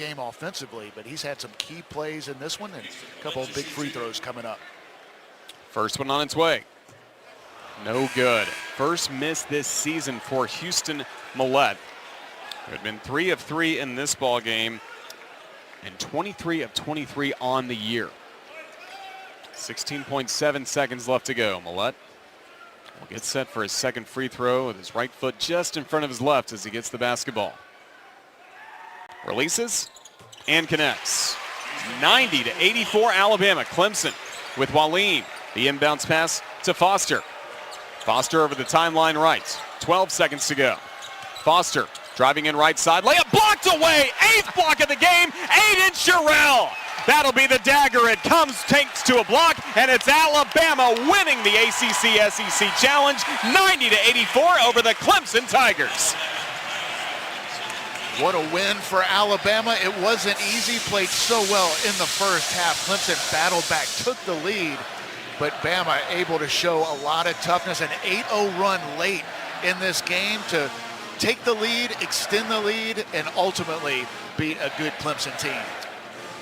game offensively, but he's had some key plays in this one and a couple of big free throws coming up. First one on its way. No good. First miss this season for Houston Millette, who had been 3 of 3 in this ball game and 23 of 23 on the year. 16.7 seconds left to go. Millette will get set for his second free throw with his right foot just in front of his left as he gets the basketball. Releases and connects. 90-84 Alabama. Clemson with Wallin. The inbounds pass to Foster. Foster over the timeline right. 12 seconds to go. Foster driving in right side. Layup blocked away. 8th block of the game. Aiden Sherrill. That'll be the dagger. It comes, takes to a block, and it's Alabama winning the ACC SEC Challenge 90-84 over the Clemson Tigers. What a win for Alabama. It wasn't easy, played so well in the first half. Clemson battled back, took the lead, but Bama able to show a lot of toughness. An 8-0 run late in this game to take the lead, extend the lead, and ultimately beat a good Clemson team.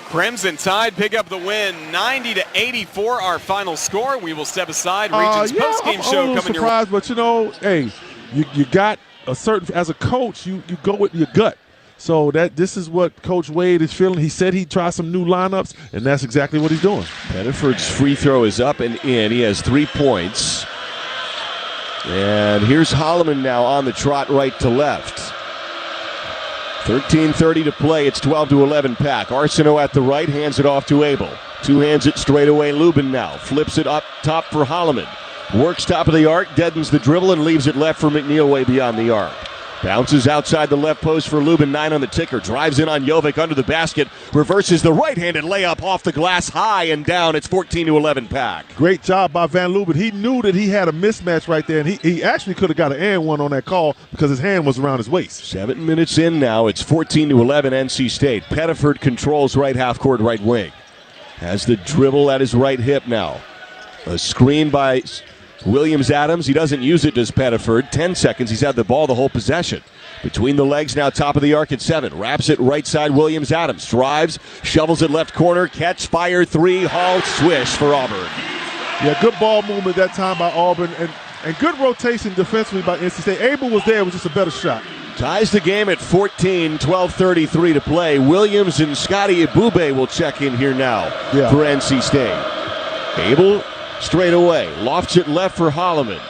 Crimson Tide pick up the win, 90-84, our final score. We will step aside. Region's postgame show I'm a little coming surprised, but you know, hey, you got a certain, as a coach, you go with your gut. So this is what Coach Wade is feeling. He said he'd try some new lineups, and that's exactly what he's doing. Pettiford's free throw is up and in. He has 3 points. And here's Holloman now on the trot right to left. 13:30 to play. It's 12-11 Pack. Arsenault at the right, hands it off to Abel. 2 hands it straight away. Lubin now flips it up top for Holloman. Works top of the arc, deadens the dribble, and leaves it left for McNeil way beyond the arc. Bounces outside the left post for Lubin, 9 on the ticker. Drives in on Jovic under the basket. Reverses the right-handed layup off the glass, high and down. It's 14-11 Pack. Great job by Van Lubin. He knew that he had a mismatch right there, and he actually could have got an and one on that call because his hand was around his waist. 7 minutes in now. It's 14-11 NC State. Pettiford controls right half court, right wing. Has the dribble at his right hip now. A screen by Williams-Adams. He doesn't use it, does Pettiford. 10 seconds. He's had the ball the whole possession. Between the legs now, top of the arc at 7. Wraps it right side, Williams-Adams. Drives, shovels it left corner. Catch, fire, 3. Hall, swish for Auburn. Yeah, good ball movement that time by Auburn, and good rotation defensively by NC State. Abel was there. It was just a better shot. Ties the game at 14, 12:33 to play. Williams and Scotty Ebube will check in here now for NC State. Abel straight away, lofts it left for Holloman.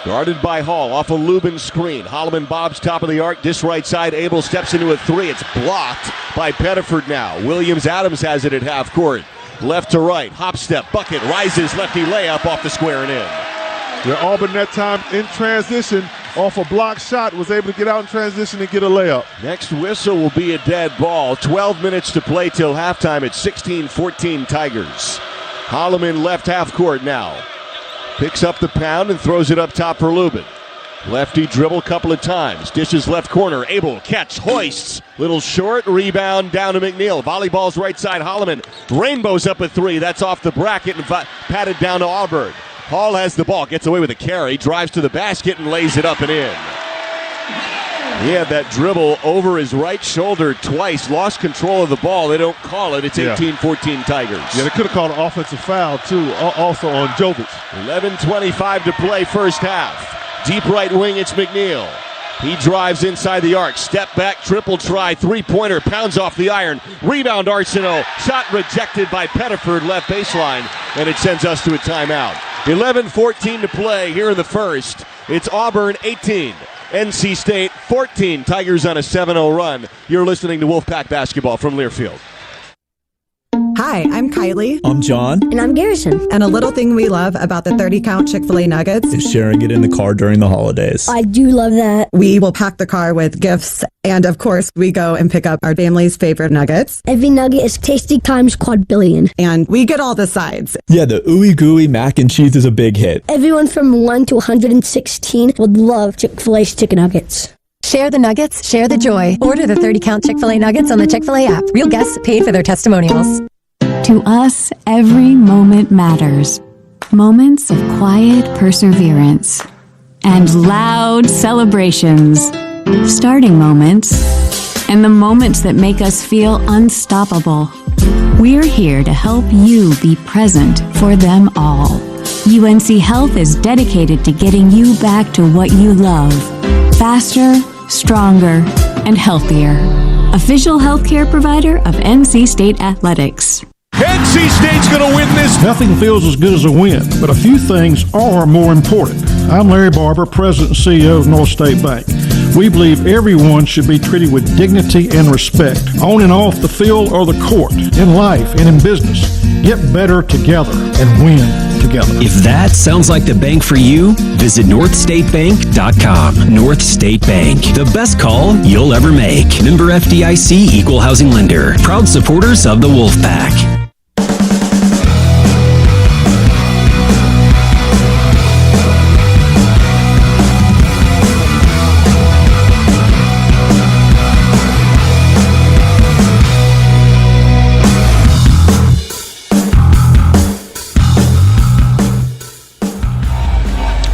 Guarded by Hall, off a Lubin screen. Holloman bobs top of the arc, dish right side. Abel steps into a 3. It's blocked by Pettiford now. Williams-Adams has it at half court. Left to right, hop step, bucket, rises, lefty layup off the square and in. Yeah, Auburn that time in transition, off a block shot, was able to get out in transition and get a layup. Next whistle will be a dead ball. 12 minutes to play till halftime. It's 16-14 Tigers. Holloman left half court now. Picks up the pound and throws it up top for Lubin. Lefty dribble couple of times. Dishes left corner. Abel catch, hoists. Little short, rebound down to McNeil. Volleyball's right side, Holloman. Rainbows up a 3. That's off the bracket and patted down to Auburn. Hall has the ball, gets away with a carry, drives to the basket and lays it up and in. He had that dribble over his right shoulder twice, lost control of the ball. They don't call it. It's 18-14 Tigers. Yeah, they could have called an offensive foul, too, also on Jovic. 11:25 to play first half. Deep right wing, it's McNeil. He drives inside the arc. Step back, triple try, 3-pointer, pounds off the iron. Rebound Arsenault. Shot rejected by Pettiford, left baseline, and it sends us to a timeout. 11:14 to play here in the first. It's Auburn 18. NC State 14, Tigers on a 7-0 run. You're listening to Wolfpack Basketball from Learfield. Hi, I'm Kylie. I'm John. And I'm Garrison. And a little thing we love about the 30-count Chick-fil-A nuggets is sharing it in the car during the holidays. I do love that. We will pack the car with gifts. And of course, we go and pick up our family's favorite nuggets. Every nugget is tasty times quadrillion. And we get all the sides. Yeah, the ooey gooey mac and cheese is a big hit. Everyone from 1 to 116 would love Chick-fil-A's chicken nuggets. Share the nuggets, share the joy. Order the 30-count Chick-fil-A nuggets on the Chick-fil-A app. Real guests paid for their testimonials. To us, every moment matters. Moments of quiet perseverance and loud celebrations. Starting moments and the moments that make us feel unstoppable. We're here to help you be present for them all. UNC Health is dedicated to getting you back to what you love. Faster, stronger, and healthier. Official healthcare provider of NC State Athletics. NC State's going to win this. Nothing feels as good as a win, but a few things are more important. I'm Larry Barber, President and CEO of North State Bank. We believe everyone should be treated with dignity and respect, on and off the field or the court, in life and in business. Get better together and win together. If that sounds like the bank for you, visit northstatebank.com. North State Bank, the best call you'll ever make. Member FDIC, Equal Housing Lender. Proud supporters of the WOLFPACK.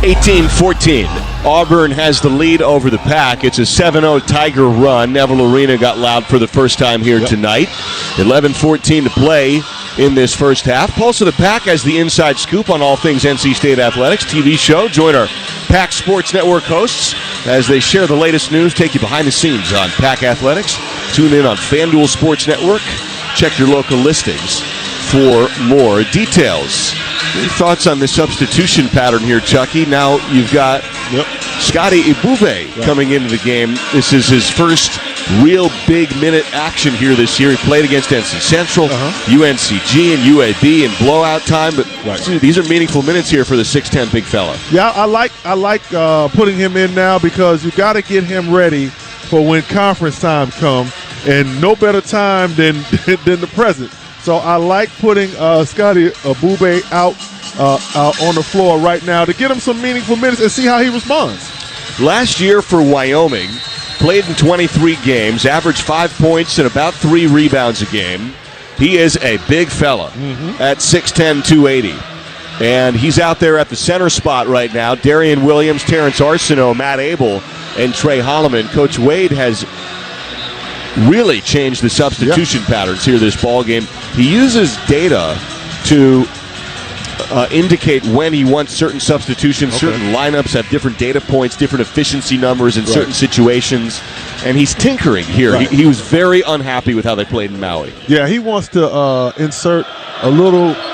(18-14). Auburn has the lead over the Pack. It's a 7-0 Tiger run. Neville Arena got loud for the first time here tonight. 11-14 to play in this first half. Pulse of the Pack has the inside scoop on all things NC State athletics. TV show. Join our Pack Sports Network hosts as they share the latest news, take you behind the scenes on Pack athletics. Tune in on FanDuel Sports Network. Check your local listings for more details. Any thoughts on the substitution pattern here, Chucky? Now you've got Scotty Ebube coming into the game. This is his first real big minute action here this year. He played against NC Central, UNCG, and UAB in blowout time. But these are meaningful minutes here for the 6'10" big fella. Yeah, I like putting him in now because you got to get him ready for when conference time comes, and no better time than the present. So I like putting Scotty Ebube out on the floor right now to get him some meaningful minutes and see how he responds. Last year for Wyoming, played in 23 games, averaged 5 points and about 3 rebounds a game. He is a big fella at 6'10", 280. And he's out there at the center spot right now. Darian Williams, Terrence Arsenault, Matt Abel, and Trey Holloman. Coach Wade has really changed the substitution patterns here this ball game. He uses data to indicate when he wants certain substitutions. Certain lineups have different data points, different efficiency numbers in certain situations, and he's tinkering here. He was very unhappy with how they played in Maui. Yeah, he wants to insert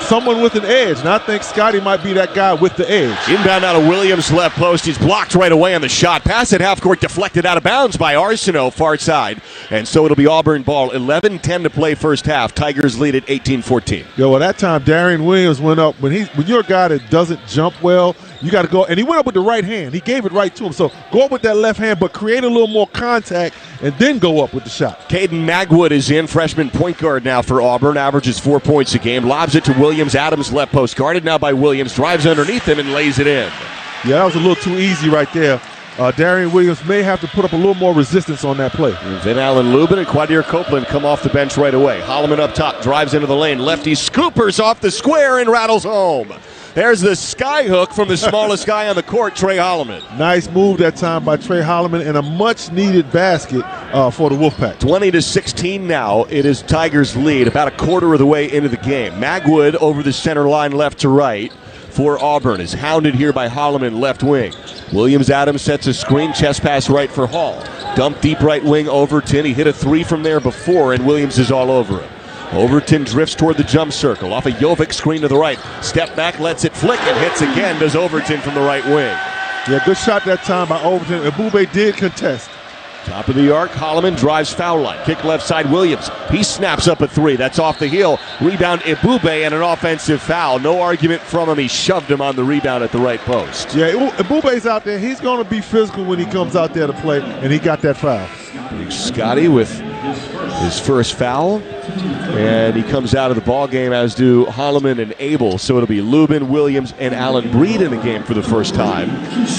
someone with an edge, and I think Scotty might be that guy with the edge. Inbound out of Williams, left post. He's blocked right away on the shot. Pass at half court, deflected out of bounds by Arsenault, far side. And so it'll be Auburn ball. 11-10 to play first half. Tigers lead at 18-14. Yeah, well, that time Darian Williams went up. When you're a guy that doesn't jump well, you got to go. And he went up with the right hand. He gave it right to him. So go up with that left hand, but create a little more contact and then go up with the shot. Caden Magwood is in, freshman point guard now for Auburn, averages 4 points a game, lobs it to Williams. Adams left post, guarded now by Williams, drives underneath him and lays it in. Yeah, that was a little too easy right there. Darian Williams may have to put up a little more resistance on that play. Then Allen Lubin and Quadir Copeland come off the bench right away. Holloman up top, drives into the lane. Lefty scoopers off the square and rattles home. There's the sky hook from the smallest guy on the court, Trey Holloman. Nice move that time by Trey Holloman, and a much-needed basket for the Wolfpack. 20-16 now. It is Tigers' lead, about a quarter of the way into the game. Magwood over the center line left to right for Auburn is hounded here by Holloman left wing. Williams-Adams sets a screen, chest pass right for Hall. Dump deep right wing, Overton. He hit a 3 from there before, and Williams is all over him. Overton drifts toward the jump circle. Off a Jovic screen to the right. Step back, lets it flick, and hits again. Does Overton from the right wing. Yeah, good shot that time by Overton. Ebube did contest. Top of the arc, Holloman drives foul line. Kick left side, Williams. He snaps up a 3. That's off the heel. Rebound, Ebube, and an offensive foul. No argument from him. He shoved him on the rebound at the right post. Yeah, Ebube's out there. He's going to be physical when he comes out there to play, and he got that foul. Scotty with his first foul, and he comes out of the ball game, as do Holloman and Abel. So it'll be Lubin, Williams, and Allen Breed in the game for the first time,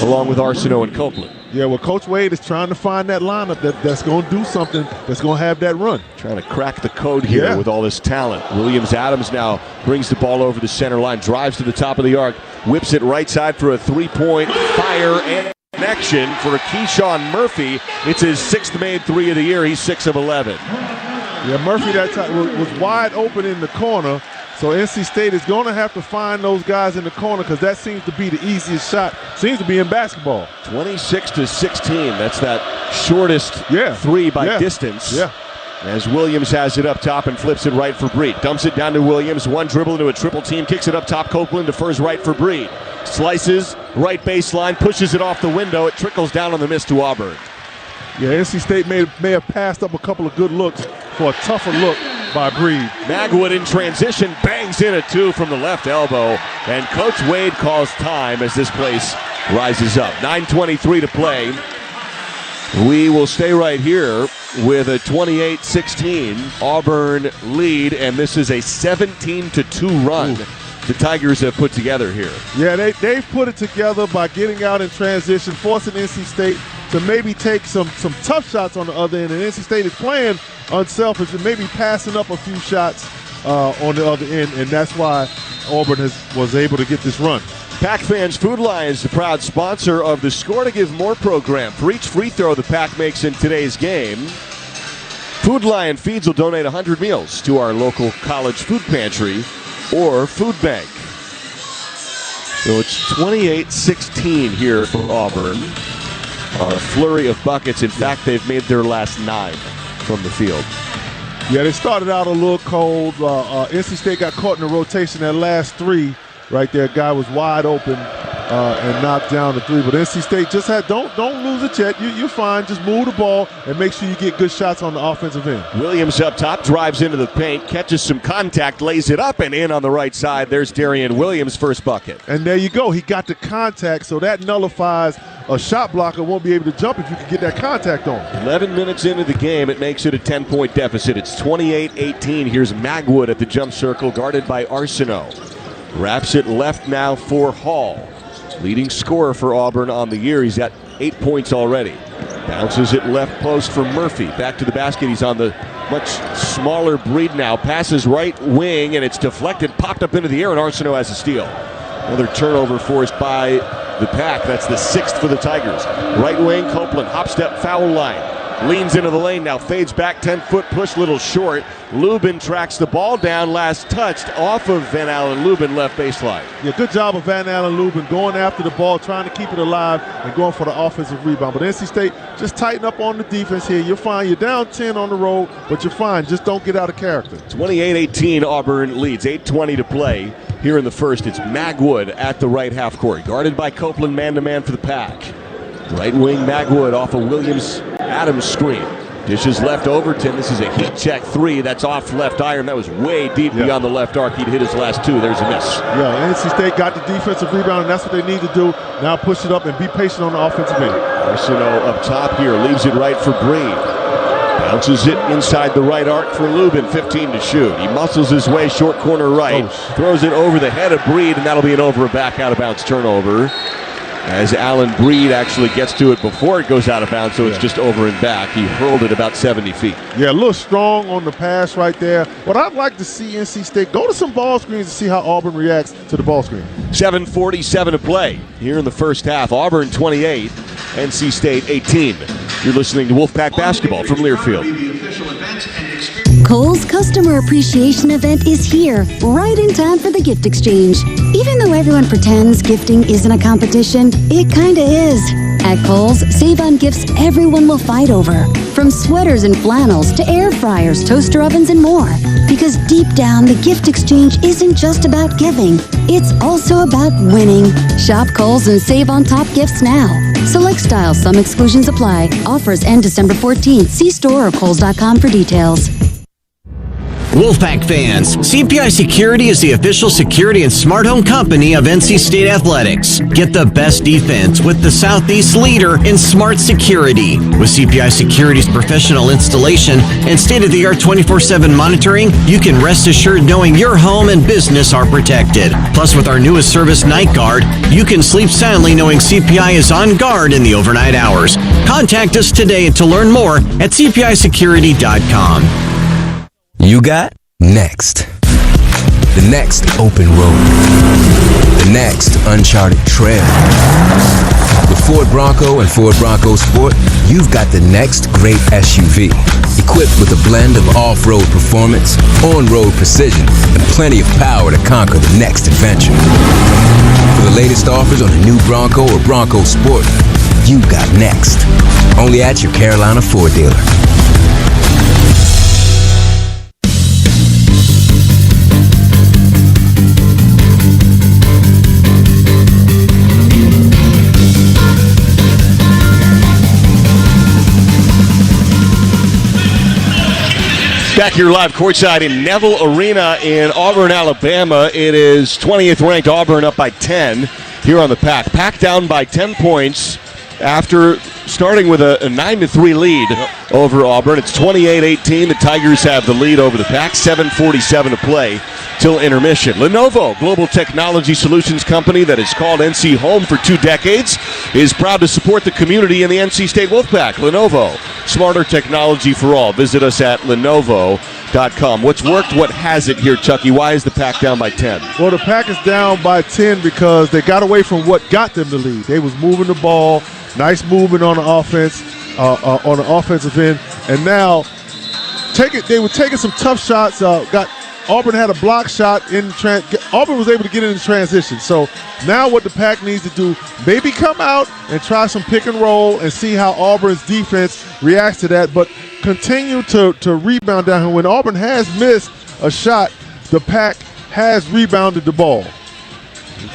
along with Arsenault and Copeland. Yeah, well, Coach Wade is trying to find that lineup that's going to do something, that's going to have that run. Trying to crack the code here with all this talent. Williams-Adams now brings the ball over the center line, drives to the top of the arc, whips it right side for a 3-point fire, and Connection for Keyshawn Murphy. It's his 6th made three of the year. He's 6 of 11. Yeah, Murphy that time was wide open in the corner. So NC State is going to have to find those guys in the corner because that seems to be the easiest shot. Seems to be in basketball. 26-16. That's that shortest three by distance. Yeah. As Williams has it up top and flips it right for Breed. Dumps it down to Williams. One dribble into a triple team. Kicks it up top. Copeland defers right for Breed. Slices, right baseline, pushes it off the window. It trickles down on the miss to Auburn. Yeah, NC State may have passed up a couple of good looks for a tougher look by Breed. Magwood in transition, bangs in a two from the left elbow, and Coach Wade calls time as this place rises up. 9:23 to play. We will stay right here with a 28-16 Auburn lead, and this is a 17-2 run the Tigers have put together here. Yeah, they've put it together by getting out in transition, forcing NC State to maybe take some tough shots on the other end, and NC State is playing unselfish and maybe passing up a few shots on the other end, and that's why Auburn was able to get this run. Pack Fans Food Lion is the proud sponsor of the Score to Give More program. For each free throw the Pack makes in today's game, Food Lion Feeds will donate 100 meals to our local college food pantry or food bank. So it's 28-16 here for Auburn. A flurry of buckets. In fact, they've made their last 9 from the field. Yeah, they started out a little cold. NC State got caught in the rotation. That last 3 right there, guy was wide open and knocked down the 3. But NC State just don't lose it yet. You're fine. Just move the ball and make sure you get good shots on the offensive end. Williams up top, drives into the paint, catches some contact, lays it up and in on the right side. There's Darian Williams' first bucket. And there you go. He got the contact, so that nullifies a shot blocker won't be able to jump if you can get that contact on. 11 minutes into the game, it makes it a 10-point deficit. It's 28-18. Here's Magwood at the jump circle, guarded by Arsenault. Wraps it left now for Hall. Leading scorer for Auburn on the year. He's got 8 points already. Bounces it left post for Murphy. Back to the basket. He's on the much smaller Breed now. Passes right wing, and it's deflected. Popped up into the air, and Arsenault has a steal. Another turnover forced by the Pack. That's the 6th for the Tigers. Right wing, Copeland. Hop step, foul line. Leans into the lane now, fades back, 10-foot push, little short. Lubin tracks the ball down, last touched off of Van Allen. Lubin left baseline. Yeah, good job of Van Allen Lubin going after the ball, trying to keep it alive and going for the offensive rebound. But NC State, just tighten up on the defense here. You're fine. You're down 10 on the road, but you're fine. Just don't get out of character. 28-18, Auburn leads. 8:20 to play here in the first. It's Magwood at the right half court, guarded by Copeland, man-to-man for the Pack. Right wing Magwood off a Williams-Adams screen. Dishes left Overton. This is a heat check 3. That's off left iron. That was way deep beyond the left arc. He'd hit his last 2. There's a miss. Yeah, NC State got the defensive rebound, and that's what they need to do. Now push it up and be patient on the offensive end. Arsenault up top here. Leaves it right for Breed. Bounces it inside the right arc for Lubin. 15 to shoot. He muscles his way short corner right. Throws it over the head of Breed, and that'll be an over and back out of bounds turnover. As Alan Breed actually gets to it before it goes out of bounds, so it's just over and back. He hurled it about 70 feet. Yeah, a little strong on the pass right there. But I'd like to see NC State go to some ball screens to see how Auburn reacts to the ball screen. 7:47 to play here in the first half. Auburn 28, NC State 18. You're listening to Wolfpack Basketball from Learfield. Kohl's Customer Appreciation Event is here, right in time for the gift exchange. Even though everyone pretends gifting isn't a competition, it kinda is. At Kohl's, save on gifts everyone will fight over. From sweaters and flannels to air fryers, toaster ovens, and more. Because deep down, the gift exchange isn't just about giving. It's also about winning. Shop Kohl's and save on top gifts now. Select styles, some exclusions apply. Offers end December 14th. See store or kohls.com for details. Wolfpack fans, CPI Security is the official security and smart home company of NC State Athletics. Get the best defense with the Southeast leader in smart security. With CPI Security's professional installation and state-of-the-art 24/7 monitoring, you can rest assured knowing your home and business are protected. Plus, with our newest service, Night Guard, you can sleep soundly knowing CPI is on guard in the overnight hours. Contact us today to learn more at cpisecurity.com. You got next. the next open road, the next uncharted trail. With Ford Bronco and Ford Bronco Sport, you've got the next great SUV, equipped with a blend of off-road performance, on-road precision, and plenty of power to conquer the next adventure. For the latest offers on a new Bronco or Bronco Sport, you've got next. Only at your Carolina Ford dealer. Back here live courtside in Neville Arena in Auburn, Alabama. It is 20th ranked Auburn up by 10 here on the Pack. Pack down by 10 points after starting with a 9-3 lead over Auburn. It's 28-18. The Tigers have the lead over the Pack. 7:47 to play till intermission. Lenovo, global technology solutions company that has called NC home for 2 decades, is proud to support the community in the NC State Wolfpack. Lenovo, smarter technology for all. Visit us at Lenovo.com. What's worked, what hasn't here, Chucky? Why is the Pack down by 10? Well, the Pack is down by 10 because they got away from what got them the lead. They was moving the ball, nice movement on the offense, on the offensive end, and now they were taking some tough shots. Auburn had a block shot in Auburn was able to get in transition. So now what the Pack needs to do, maybe come out and try some pick and roll and see how Auburn's defense reacts to that, but continue to rebound down here. When Auburn has missed a shot, the Pack has rebounded the ball.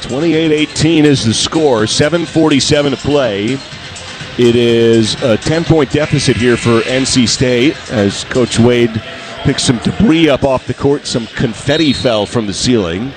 28-18 is the score, 7:47 to play. It is a 10-point deficit here for NC State as Coach Wade picks some debris up off the court. Some confetti fell from the ceiling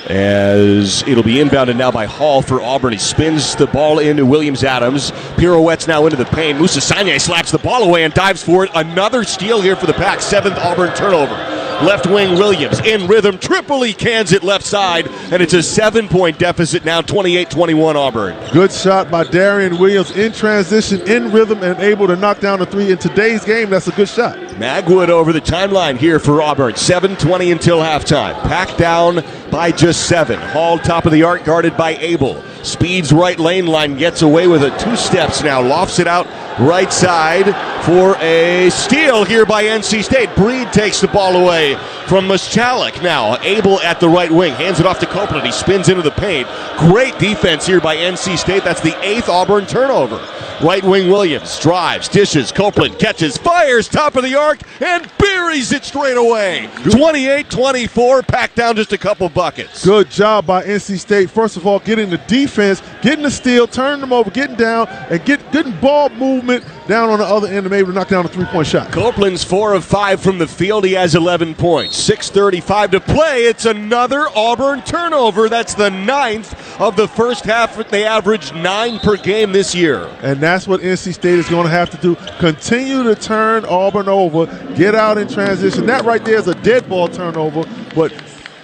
as it'll be inbounded now by Hall for Auburn. He spins the ball into Williams-Adams. Pirouettes now into the paint. Moussa Sagna slaps the ball away and dives for it. Another steal here for the Pack. 7th Auburn turnover. Left wing Williams in rhythm. Tripoli cans it left side, and it's a 7-point deficit now, 28-21 Auburn. Good shot by Darian Williams in transition, in rhythm, and able to knock down a 3. In today's game, that's a good shot. Magwood over the timeline here for Auburn. 7:20 until halftime. Pack down by just 7. Hall top of the arc, guarded by Abel. Speeds right lane line, gets away with it. 2 steps now, lofts it out right side for a steal here by NC State. Breed takes the ball away from Muschalek. Now Abel at the right wing, hands it off to Copeland. He spins into the paint. Great defense here by NC State. That's the 8th Auburn turnover. Right wing Williams drives, dishes, Copeland catches, fires, top of the arc, and buries it straight away. 28-24, Pack down just a couple buckets. Good job by NC State. First of all, getting the defense, getting the steal, turning them over, getting down, and getting ball movement down on the other end and able to knock down a 3-point shot. Copeland's 4 of 5 from the field. He has 11 points. 6:35 to play. It's another Auburn turnover. That's the 9th of the first half. They averaged 9 per game this year. And that's what NC State is going to have to do. Continue to turn Auburn over, get out in transition. That right there is a dead ball turnover, but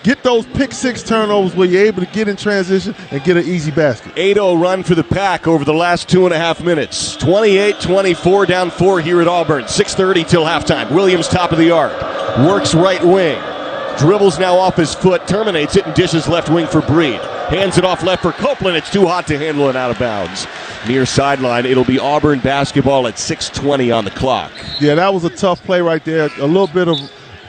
get those pick 6 turnovers where you're able to get in transition and get an easy basket. 8-0 run for the Pack over the last 2.5 minutes. 28-24, down 4 here at Auburn. 6:30 till halftime. Williams top of the arc. Works right wing. Dribbles now off his foot, terminates it, and dishes left wing for Breed. Hands it off left for Copeland. It's too hot to handle and out of bounds. Near sideline, it'll be Auburn basketball at 6:20 on the clock. Yeah, that was a tough play right there. A little bit of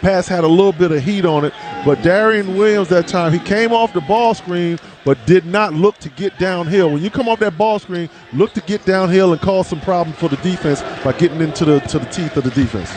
pass had a little bit of heat on it, but Darian Williams that time, he came off the ball screen but did not look to get downhill. When you come off that ball screen, look to get downhill and cause some problems for the defense by getting into the teeth of the defense.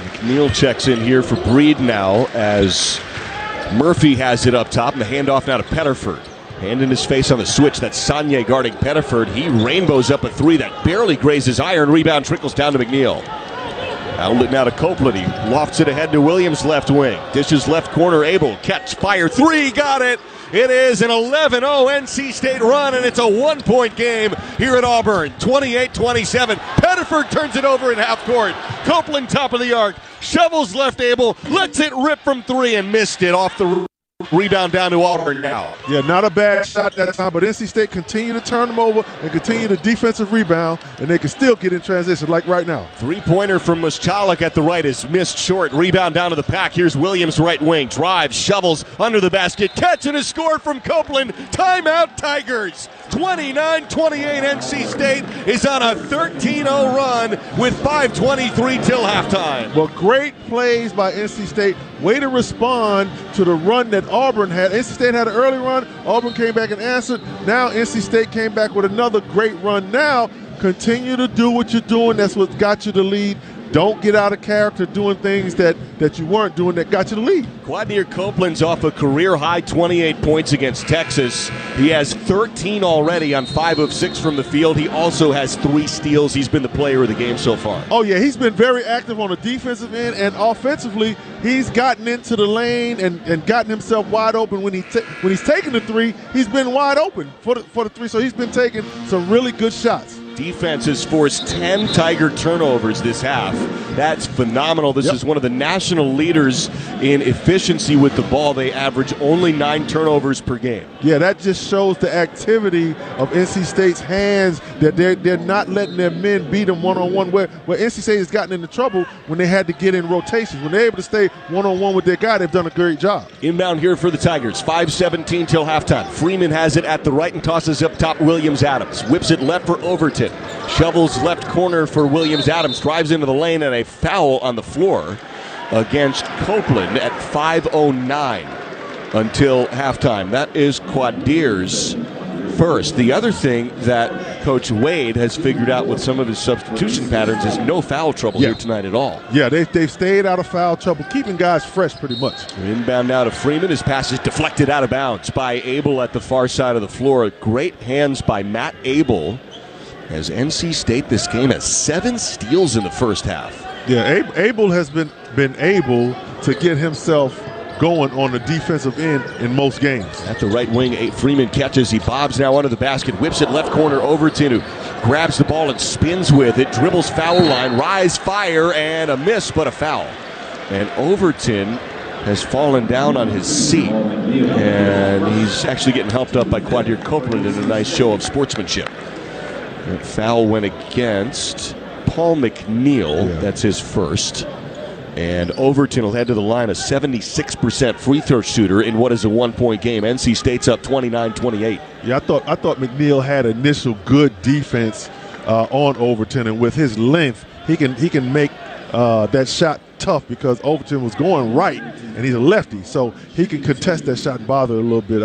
Rebound down to Auburn now. Yeah, not a bad shot that time, but NC State continue to turn them over and continue the defensive rebound, and they can still get in transition like right now. Three-pointer from Muschalek at the right is missed short. Rebound down to the pack. Here's Williams right wing. Drives, shovels under the basket. Catch and a score from Copeland. Timeout Tigers. 29-28. NC State is on a 13-0 run with 5:23 till halftime. Well, great plays by NC State. Way to respond to the run that Auburn had. NC State had an early run. Auburn came back and answered. Now NC State came back with another great run. Now continue to do what you're doing. That's what got you the lead. Don't get out of character doing things that you weren't doing that got you the lead. Quadir Copeland's off a career-high 28 points against Texas. He has 13 already on 5 of 6 from the field. He also has 3 steals. He's been the player of the game so far. Oh, yeah, he's been very active on the defensive end, and offensively, he's gotten into the lane and gotten himself wide open. When he's taking the 3, he's been wide open for the 3, so he's been taking some really good shots. Defense has forced 10 Tiger turnovers this half. That's phenomenal. This is one of the national leaders in efficiency with the ball. They average only 9 turnovers per game. Yeah, that just shows the activity of NC State's hands, that they're not letting their men beat them one-on-one, where NC State has gotten into trouble when they had to get in rotations. When they're able to stay one-on-one with their guy, they've done a great job. Inbound here for the Tigers. 5:17 till halftime. Freeman has it at the right and tosses up top Williams-Adams. Whips it left for Overton. Shovels left corner for Williams-Adams. Drives into the lane and a foul on the floor against Copeland at 5:09 until halftime. That is Quadir's first. The other thing that Coach Wade has figured out with some of his substitution patterns is no foul trouble here tonight at all. Yeah, they've stayed out of foul trouble, keeping guys fresh pretty much. Inbound now to Freeman. His pass is deflected out of bounds by Abel at the far side of the floor. Great hands by Matt Abel. As NC State this game has 7 steals in the first half. Yeah, Abel has been able to get himself going on the defensive end in most games. At the right wing, Freeman catches. He bobs now under the basket, whips it left corner. Overton, who grabs the ball and spins with it, dribbles foul line, rise, fire, and a miss, but a foul. And Overton has fallen down on his seat, and he's actually getting helped up by Quadir Copeland in a nice show of sportsmanship. That foul went against Paul McNeil. Yeah. That's his first. And Overton will head to the line, a 76% free throw shooter in what is a 1-point game. NC State's up 29-28. Yeah, I thought McNeil had initial good defense on Overton, and with his length, he can make that shot tough because Overton was going right, and he's a lefty, so he can contest that shot and bother a little bit.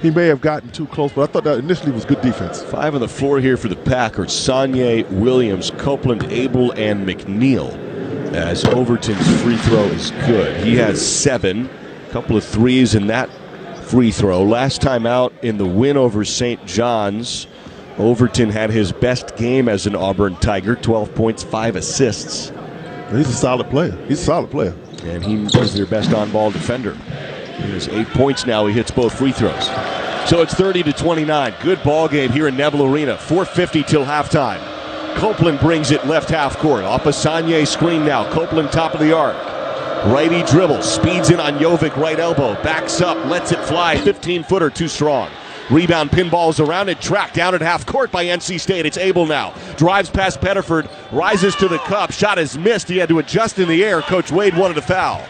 He may have gotten too close, but I thought that initially was good defense. 5 on the floor here for the Pack are Saunier, Williams, Copeland, Abel, and McNeil, as Overton's free throw is good. He has 7, a couple of threes in that free throw. Last time out in the win over St. John's, Overton had his best game as an Auburn Tiger, 12 points, 5 assists. He's a solid player. And he was their best on-ball defender. He has 8 points now. He hits both free throws. So it's 30-29. Good ball game here in Neville Arena. 4:50 till halftime. Copeland brings it left half court. Off a Saunier screen now. Copeland top of the arc. Righty dribbles. Speeds in on Jovic right elbow. Backs up. Lets it fly. 15-footer too strong. Rebound pinballs around it, tracked down at half court by NC State. It's Abel now. Drives past Pettiford, rises to the cup. Shot is missed. He had to adjust in the air. Coach Wade wanted a foul.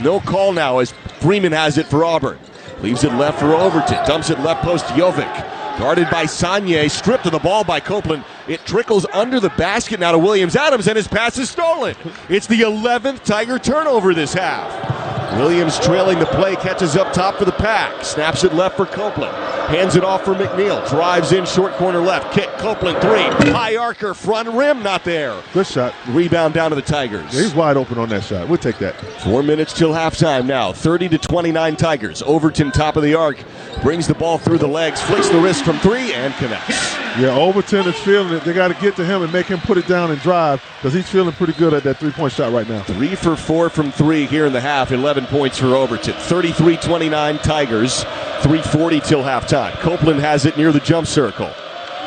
No call now as Freeman has it for Auburn. Leaves it left for Overton. Dumps it left post to Jovic. Guarded by Saunier. Stripped of the ball by Copeland. It trickles under the basket now to Williams-Adams, and his pass is stolen. It's the 11th Tiger turnover this half. Williams trailing the play, catches up top for the Pack. Snaps it left for Copeland. Hands it off for McNeil. Drives in short corner left. Kick, Copeland 3. High arcer, front rim, not there. Good shot. Rebound down to the Tigers. Yeah, he's wide open on that shot. We'll take that. 4 minutes till halftime now. 30-29 Tigers. Overton top of the arc. Brings the ball through the legs. Flicks the wrist from 3 and connects. Yeah, Overton is feeling it. They got to get to him and make him put it down and drive because he's feeling pretty good at that three-point shot right now. 3 for 4 from 3 here in the half. 11 points for Overton. 33-29 Tigers. 3:40 till halftime. Copeland has it near the jump circle.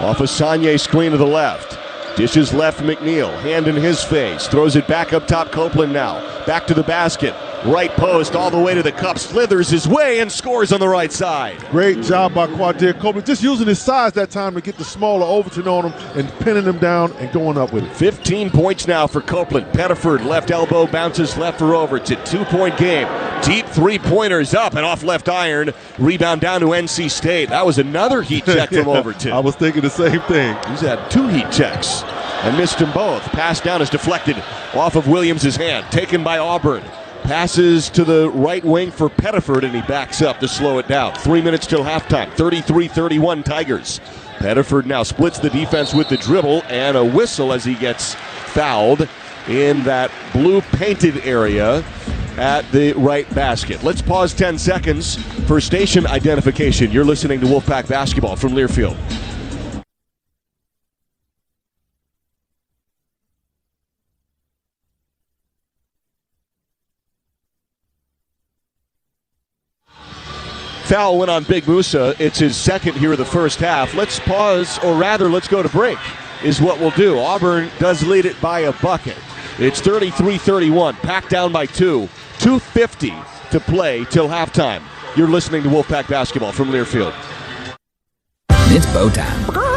Off a Saunier screen to the left. Dishes left McNeil. Hand in his face. Throws it back up top. Copeland now. Back to the basket. right post all the way to the cup, slithers his way and scores on the right side. Great job by Quadir Copeland, just using his size that time to get the smaller Overton on him and pinning him down and going up with it. 15 points now for Copeland. Pettiford, left elbow, bounces left for over. It's a 2-point game. Deep three-pointers up and off left iron. Rebound down to NC State. That was another heat check from Overton. I was thinking the same thing. He's had 2 heat checks and missed them both. Pass down is deflected off of Williams' hand. Taken by Auburn. Passes to the right wing for Pettiford, and he backs up to slow it down. 3 minutes till halftime. 33-31 Tigers. Pettiford now splits the defense with the dribble and a whistle as he gets fouled in that blue painted area at the right basket. Let's pause 10 seconds for station identification. You're listening to Wolfpack Basketball from Learfield. Foul went on Big Musa. It's his second here of the first half. Let's pause, or rather, let's go to break, is what we'll do. Auburn does lead it by a bucket. It's 33-31, packed down by 2. 2:50 to play till halftime. You're listening to Wolfpack Basketball from Learfield. It's bow time.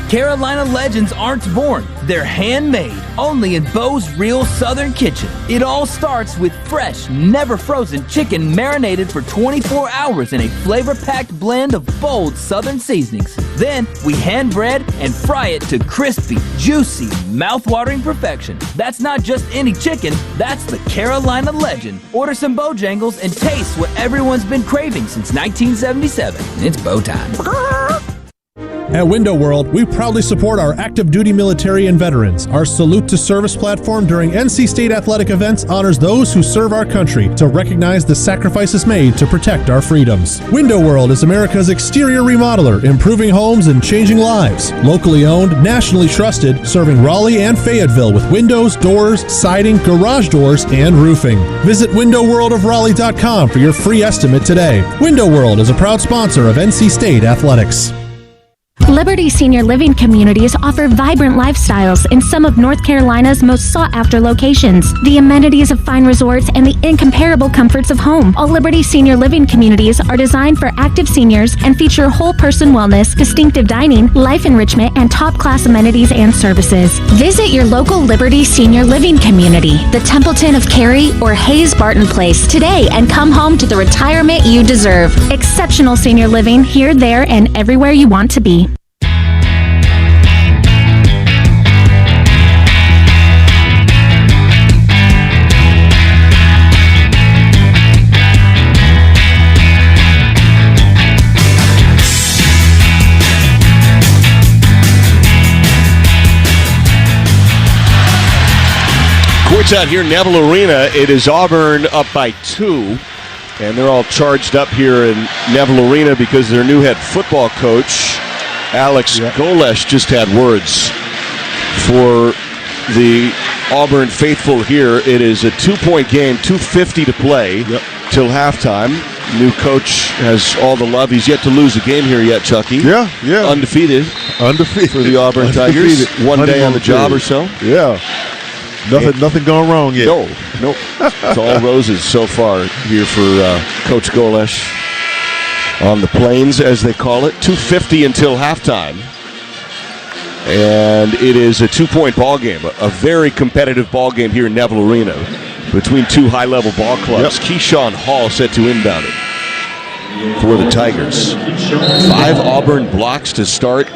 Carolina legends aren't born. They're handmade, only in Bo's Real Southern Kitchen. It all starts with fresh, never frozen chicken marinated for 24 hours in a flavor-packed blend of bold Southern seasonings. Then we hand bread and fry it to crispy, juicy, mouth-watering perfection. That's not just any chicken, that's the Carolina legend. Order some Bojangles and taste what everyone's been craving since 1977. It's bow time. At Window World, we proudly support our active duty military and veterans. Our Salute to Service platform during NC State athletic events honors those who serve our country to recognize the sacrifices made to protect our freedoms. Window World is America's exterior remodeler, improving homes and changing lives. Locally owned, nationally trusted, serving Raleigh and Fayetteville with windows, doors, siding, garage doors, and roofing. Visit windowworldofraleigh.com for your free estimate today. Window World is a proud sponsor of NC State athletics. Liberty Senior Living Communities offer vibrant lifestyles in some of North Carolina's most sought-after locations. The amenities of fine resorts and the incomparable comforts of home. All Liberty Senior Living Communities are designed for active seniors and feature whole-person wellness, distinctive dining, life enrichment, and top-class amenities and services. Visit your local Liberty Senior Living Community, the Templeton of Cary or Hayes Barton Place today, and come home to the retirement you deserve. Exceptional senior living here, there, and everywhere you want to be. Courts out here, Neville Arena. It is Auburn up by 2, and they're all charged up here in Neville Arena because their new head football coach, Alex Golesh, just had words for the Auburn faithful here. It is a 2-point game, 2:50 to play till halftime. New coach has all the love. He's yet to lose a game here yet, Chucky. Yeah. Undefeated for the Auburn Tigers. One day on the job or so. Yeah. Nothing gone wrong yet. No. It's all roses so far here for Coach Golesh on the Plains, as they call it. 2:50 until halftime. And it is a 2-point ball game, a very competitive ball game here in Neville Arena between two high-level ball clubs. Keyshawn Hall set to inbound it for the Tigers. 5 Auburn blocks to start,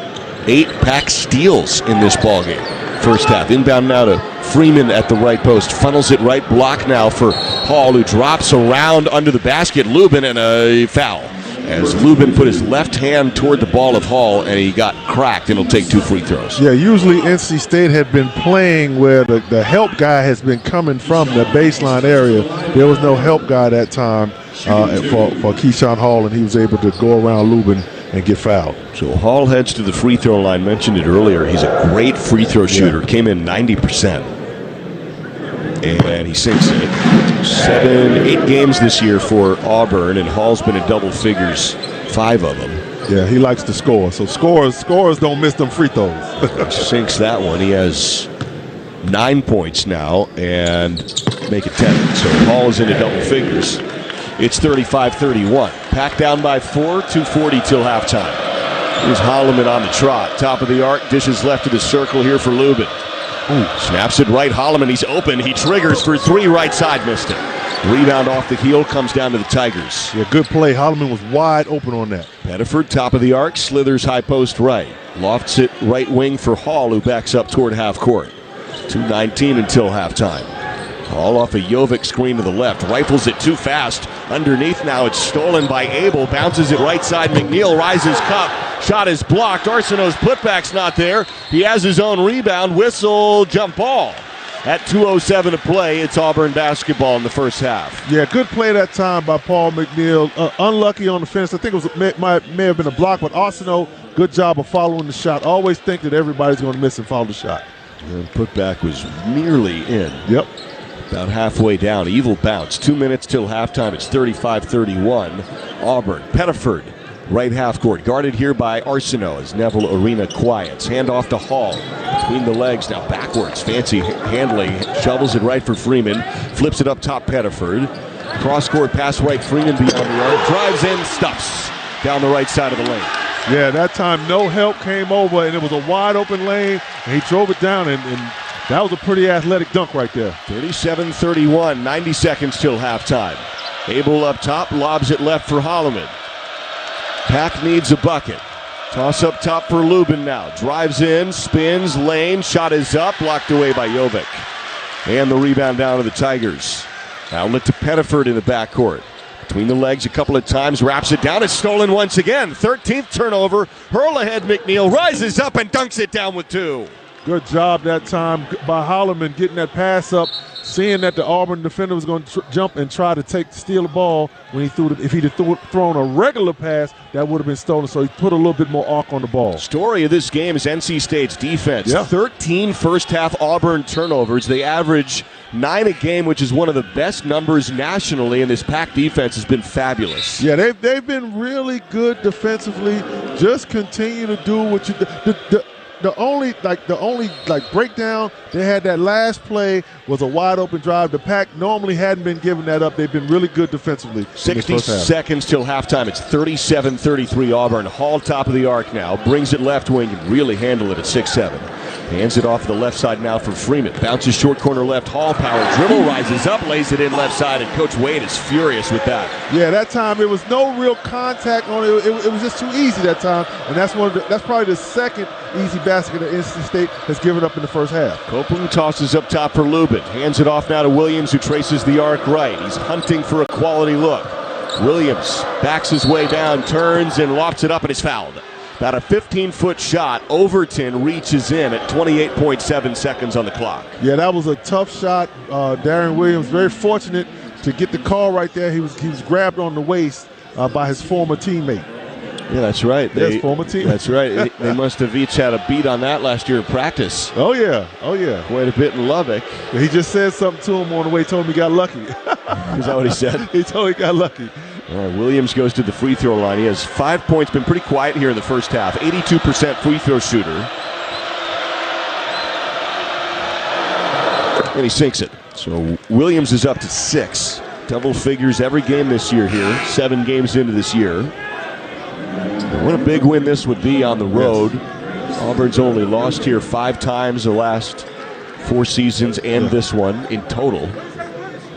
8 pack steals in this ball game. First half. Inbound now to Freeman at the right post. Funnels it right. Block now for Hall, who drops around under the basket. Lubin, and a foul. As Lubin put his left hand toward the ball of Hall, and he got cracked, and he'll take 2 free throws. Yeah, usually NC State had been playing where the help guy has been coming from the baseline area. There was no help guy that time for Keyshawn Hall, and he was able to go around Lubin and get fouled. So Hall heads to the free throw line. Mentioned it earlier. He's a great free throw shooter. Came in 90%. And he sinks it. 8 games this year for Auburn, and Hall's been in double figures, 5 of them. Yeah, he likes to score. So scorers don't miss them free throws. Sinks that one. He has 9 points now, and make it 10. So Hall is into double figures. It's 35-31. Pack down by 4, 2:40 till halftime. Here's Holloman on the trot. Top of the arc, dishes left of the circle here for Lubin. Snaps it right, Holloman, he's open. He triggers for 3, right side, missed it. Rebound off the heel, comes down to the Tigers. Yeah, good play. Holloman was wide open on that. Pettiford, top of the arc, slithers high post right. Lofts it right wing for Hall, who backs up toward half court. 2:19 until halftime. Hall off a Jovic screen to the left. Rifles it too fast. Underneath now, it's stolen by Abel. Bounces it right side. McNeil rises cup. Shot is blocked. Arsenault's putback's not there. He has his own rebound. Whistle, jump ball. At 2:07 to play, it's Auburn basketball in the first half. Yeah, good play that time by Paul McNeil. Unlucky on the finish. I think it was may have been a block, but Arsenault, good job of following the shot. Always think that everybody's going to miss and follow the shot. And putback was nearly in. Yep. About halfway down. Evil bounce. 2 minutes till halftime. It's 35-31. Auburn. Pettiford. Right half court. Guarded here by Arsenault as Neville Arena quiets. Hand off to Hall. Between the legs. Now backwards. Fancy handling. Shovels it right for Freeman. Flips it up top Pettiford. Cross court pass right. Freeman beyond the arc. Drives in. Stuffs. Down the right side of the lane. Yeah, that time no help came over and it was a wide open lane. And he drove it down and that was a pretty athletic dunk right there. 37-31, 90 seconds till halftime. Abel up top, lobs it left for Holloman. Pack needs a bucket. Toss up top for Lubin now. Drives in, spins, lane, shot is up, blocked away by Jovic. And the rebound down to the Tigers. Outlet to Pettiford in the backcourt. Between the legs a couple of times, wraps it down, it's stolen once again. 13th turnover, hurl ahead McNeil, rises up and dunks it down with 2. Good job that time by Holloman getting that pass up, seeing that the Auburn defender was going to jump and try to steal the ball when he threw it. If he'd have thrown a regular pass, that would have been stolen. So he put a little bit more arc on the ball. Story of this game is NC State's defense. Yeah. 13 first half Auburn turnovers. They average 9 a game, which is one of the best numbers nationally, and this Pack defense has been fabulous. Yeah, they've been really good defensively. Just continue to do what you do. The only breakdown they had that last play was a wide open drive. The Pack normally hadn't been giving that up. They've been really good defensively. 60 seconds till halftime. It's 37-33 Auburn. Hall top of the arc now. Brings it left wing and really handle it at 6-7. Hands it off the left side now for Freeman. Bounces short corner left. Hall power dribble, rises up, lays it in left side, and Coach Wade is furious with that. Yeah, that time it was no real contact on it. It was just too easy that time, and that's probably the second easy basket that NC State has given up in the first half. Copeland tosses up top for Lubin. Hands it off now to Williams, who traces the arc right. He's hunting for a quality look. Williams backs his way down, turns, and lofts it up, and is fouled. About a 15-foot shot. Overton reaches in at 28.7 seconds on the clock. Yeah, that was a tough shot. Darren Williams very fortunate to get the call right there. He was grabbed on the waist by his former teammate. Yeah, that's right. His former teammate. That's right. They must have each had a beat on that last year in practice. Oh, yeah. Quite a bit in Lubbock. He just said something to him on the way, told him he got lucky. Is that what he said? He told him he got lucky. All right, Williams goes to the free throw line. He has 5 points, been pretty quiet here in the first half. 82% free throw shooter. And he sinks it. So Williams is up to 6. Double figures every game this year here. 7 games into this year. And what a big win this would be on the road. Yes. Auburn's only lost here 5 times the last 4 seasons and this one in total.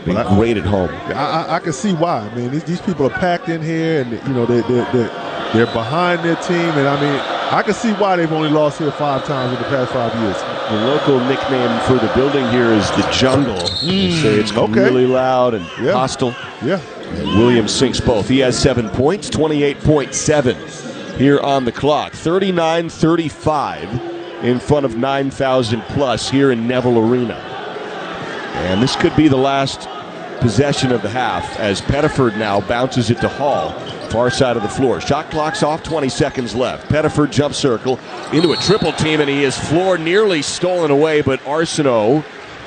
Been great at home. I can see why. I mean, these people are packed in here, and they're behind their team, and I mean, I can see why they've only lost here 5 times in the past 5 years. The local nickname for the building here is the Jungle. They say it's really loud and hostile. Yeah. And Williams sinks both. He has 7 points, 28.7 here on the clock. 39-35 in front of 9,000 plus here in Neville Arena. And this could be the last possession of the half as Pettiford now bounces it to Hall, far side of the floor. Shot clock's off, 20 seconds left. Pettiford jump circle into a triple team, and he is floored, nearly stolen away, but Arsenault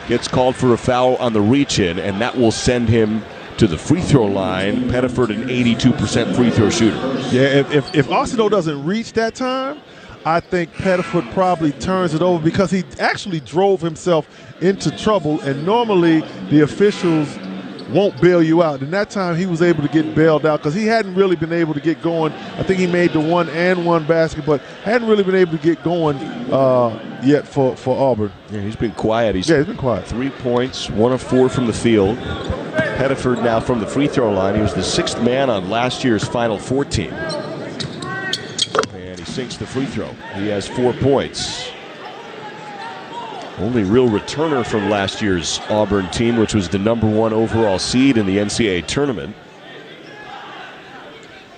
gets called for a foul on the reach-in, and that will send him to the free throw line. Pettiford, an 82% free throw shooter. Yeah, if Arsenault doesn't reach that time, I think Pettifoot probably turns it over because he actually drove himself into trouble, and normally the officials won't bail you out. And that time he was able to get bailed out because he hadn't really been able to get going. I think he made the 1-and-1 basket, but hadn't really been able to get going yet for Auburn. Yeah, he's been quiet. He's been quiet. 3 points, 1 of 4 from the field. Pettiford now from the free throw line. He was the 6th man on last year's Final Four team. And he sinks the free throw. He has 4 points. Only real returner from last year's Auburn team, which was the #1 overall seed in the NCAA tournament.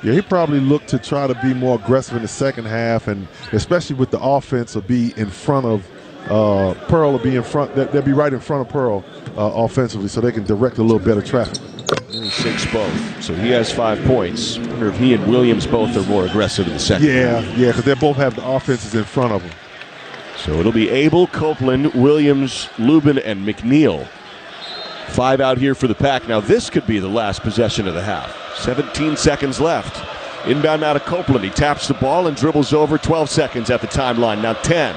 Yeah, he probably looked to try to be more aggressive in the second half, and especially with the offense, will be in front of Pearl, will be in front. They'll be right in front of Pearl offensively, so they can direct a little better traffic. And he sinks both, so he has 5 points. I wonder if he and Williams both are more aggressive in the second half. Yeah, because they both have the offenses in front of them. So it'll be Abel, Copeland, Williams, Lubin, and McNeil. 5 out here for the Pack. Now this could be the last possession of the half. 17 seconds left. Inbound now to Copeland. He taps the ball and dribbles over. 12 seconds at the timeline. Now 10.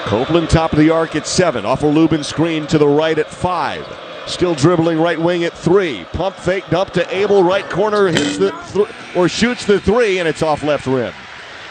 Copeland top of the arc at 7. Off a Lubin screen to the right at 5. Still dribbling right wing at 3. Pump fake dump to Abel. Right corner hits shoots the 3, and it's off left rim.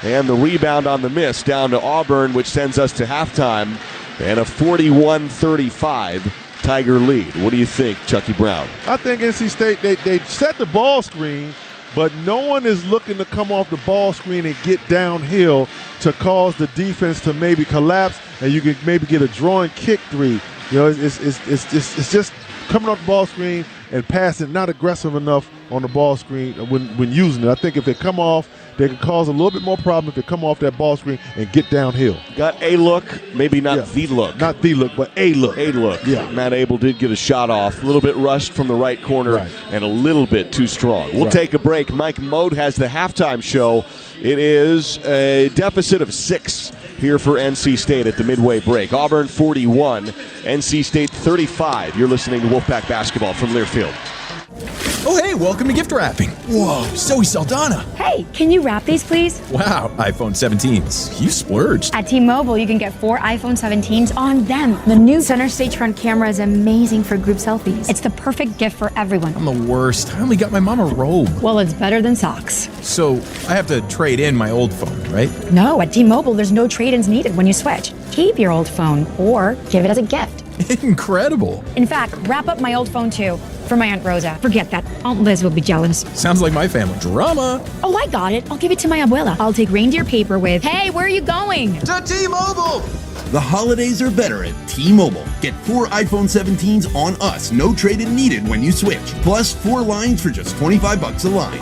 And the rebound on the miss down to Auburn, which sends us to halftime and a 41-35 Tiger lead. What do you think, Chucky Brown? I think NC State, they set the ball screen, but no one is looking to come off the ball screen and get downhill to cause the defense to maybe collapse, and you can maybe get a drawing kick 3. You know, it's just coming off the ball screen and passing, not aggressive enough on the ball screen when using it. I think if they come off, they can cause a little bit more problem if they come off that ball screen and get downhill. Got a look, maybe not the look. Not the look, but a look. A look. Yeah. Matt Abel did get a shot off. A little bit rushed from the right corner and a little bit too strong. We'll take a break. Mike Mode has the halftime show. It is a deficit of 6 here for NC State at the midway break. Auburn 41, NC State 35. You're listening to Wolfpack Basketball from Learfield. Oh, hey, welcome to gift wrapping. Whoa, Zoe Saldana. Hey, can you wrap these, please? Wow, iPhone 17s. You splurged. At T-Mobile, you can get 4 iPhone 17s on them. The new center stage front camera is amazing for group selfies. It's the perfect gift for everyone. I'm the worst. I only got my mom a robe. Well, it's better than socks. So, I have to trade in my old phone, right? No, at T-Mobile, there's no trade-ins needed when you switch. Keep your old phone or give it as a gift. Incredible. In fact, wrap up my old phone too for my Aunt Rosa. Forget that. Aunt Liz will be jealous. Sounds like my family. Drama. Oh, I got it. I'll give it to my abuela. I'll take reindeer paper with, hey, where are you going? To T-Mobile. The holidays are better at T-Mobile. Get 4 iPhone 17s on us. No trade-in needed when you switch. Plus 4 lines for just $25 a line.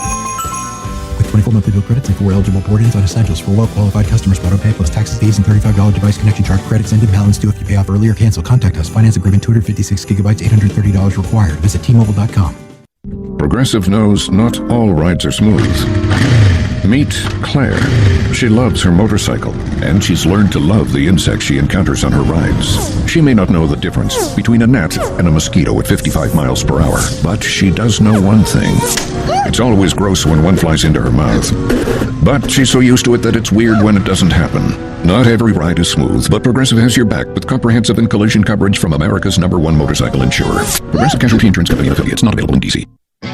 With 24 monthly bill credits and 4 eligible board-ins on essentials for well-qualified customers. Auto pay plus taxes, fees, and $35 device connection charge. Credits ended, balance due if you pay off early or cancel. Contact us. Finance agreement 256 gigabytes, $830 required. Visit T-Mobile.com. Progressive knows not all rides are smooth. Meet Claire. She loves her motorcycle, and she's learned to love the insects she encounters on her rides. She may not know the difference between a gnat and a mosquito at 55 miles per hour, but she does know one thing. It's always gross when one flies into her mouth. But she's so used to it that it's weird when it doesn't happen. Not every ride is smooth, but Progressive has your back with comprehensive and collision coverage from America's #1 motorcycle insurer. Progressive Casualty Insurance Company and affiliates, not available in D.C.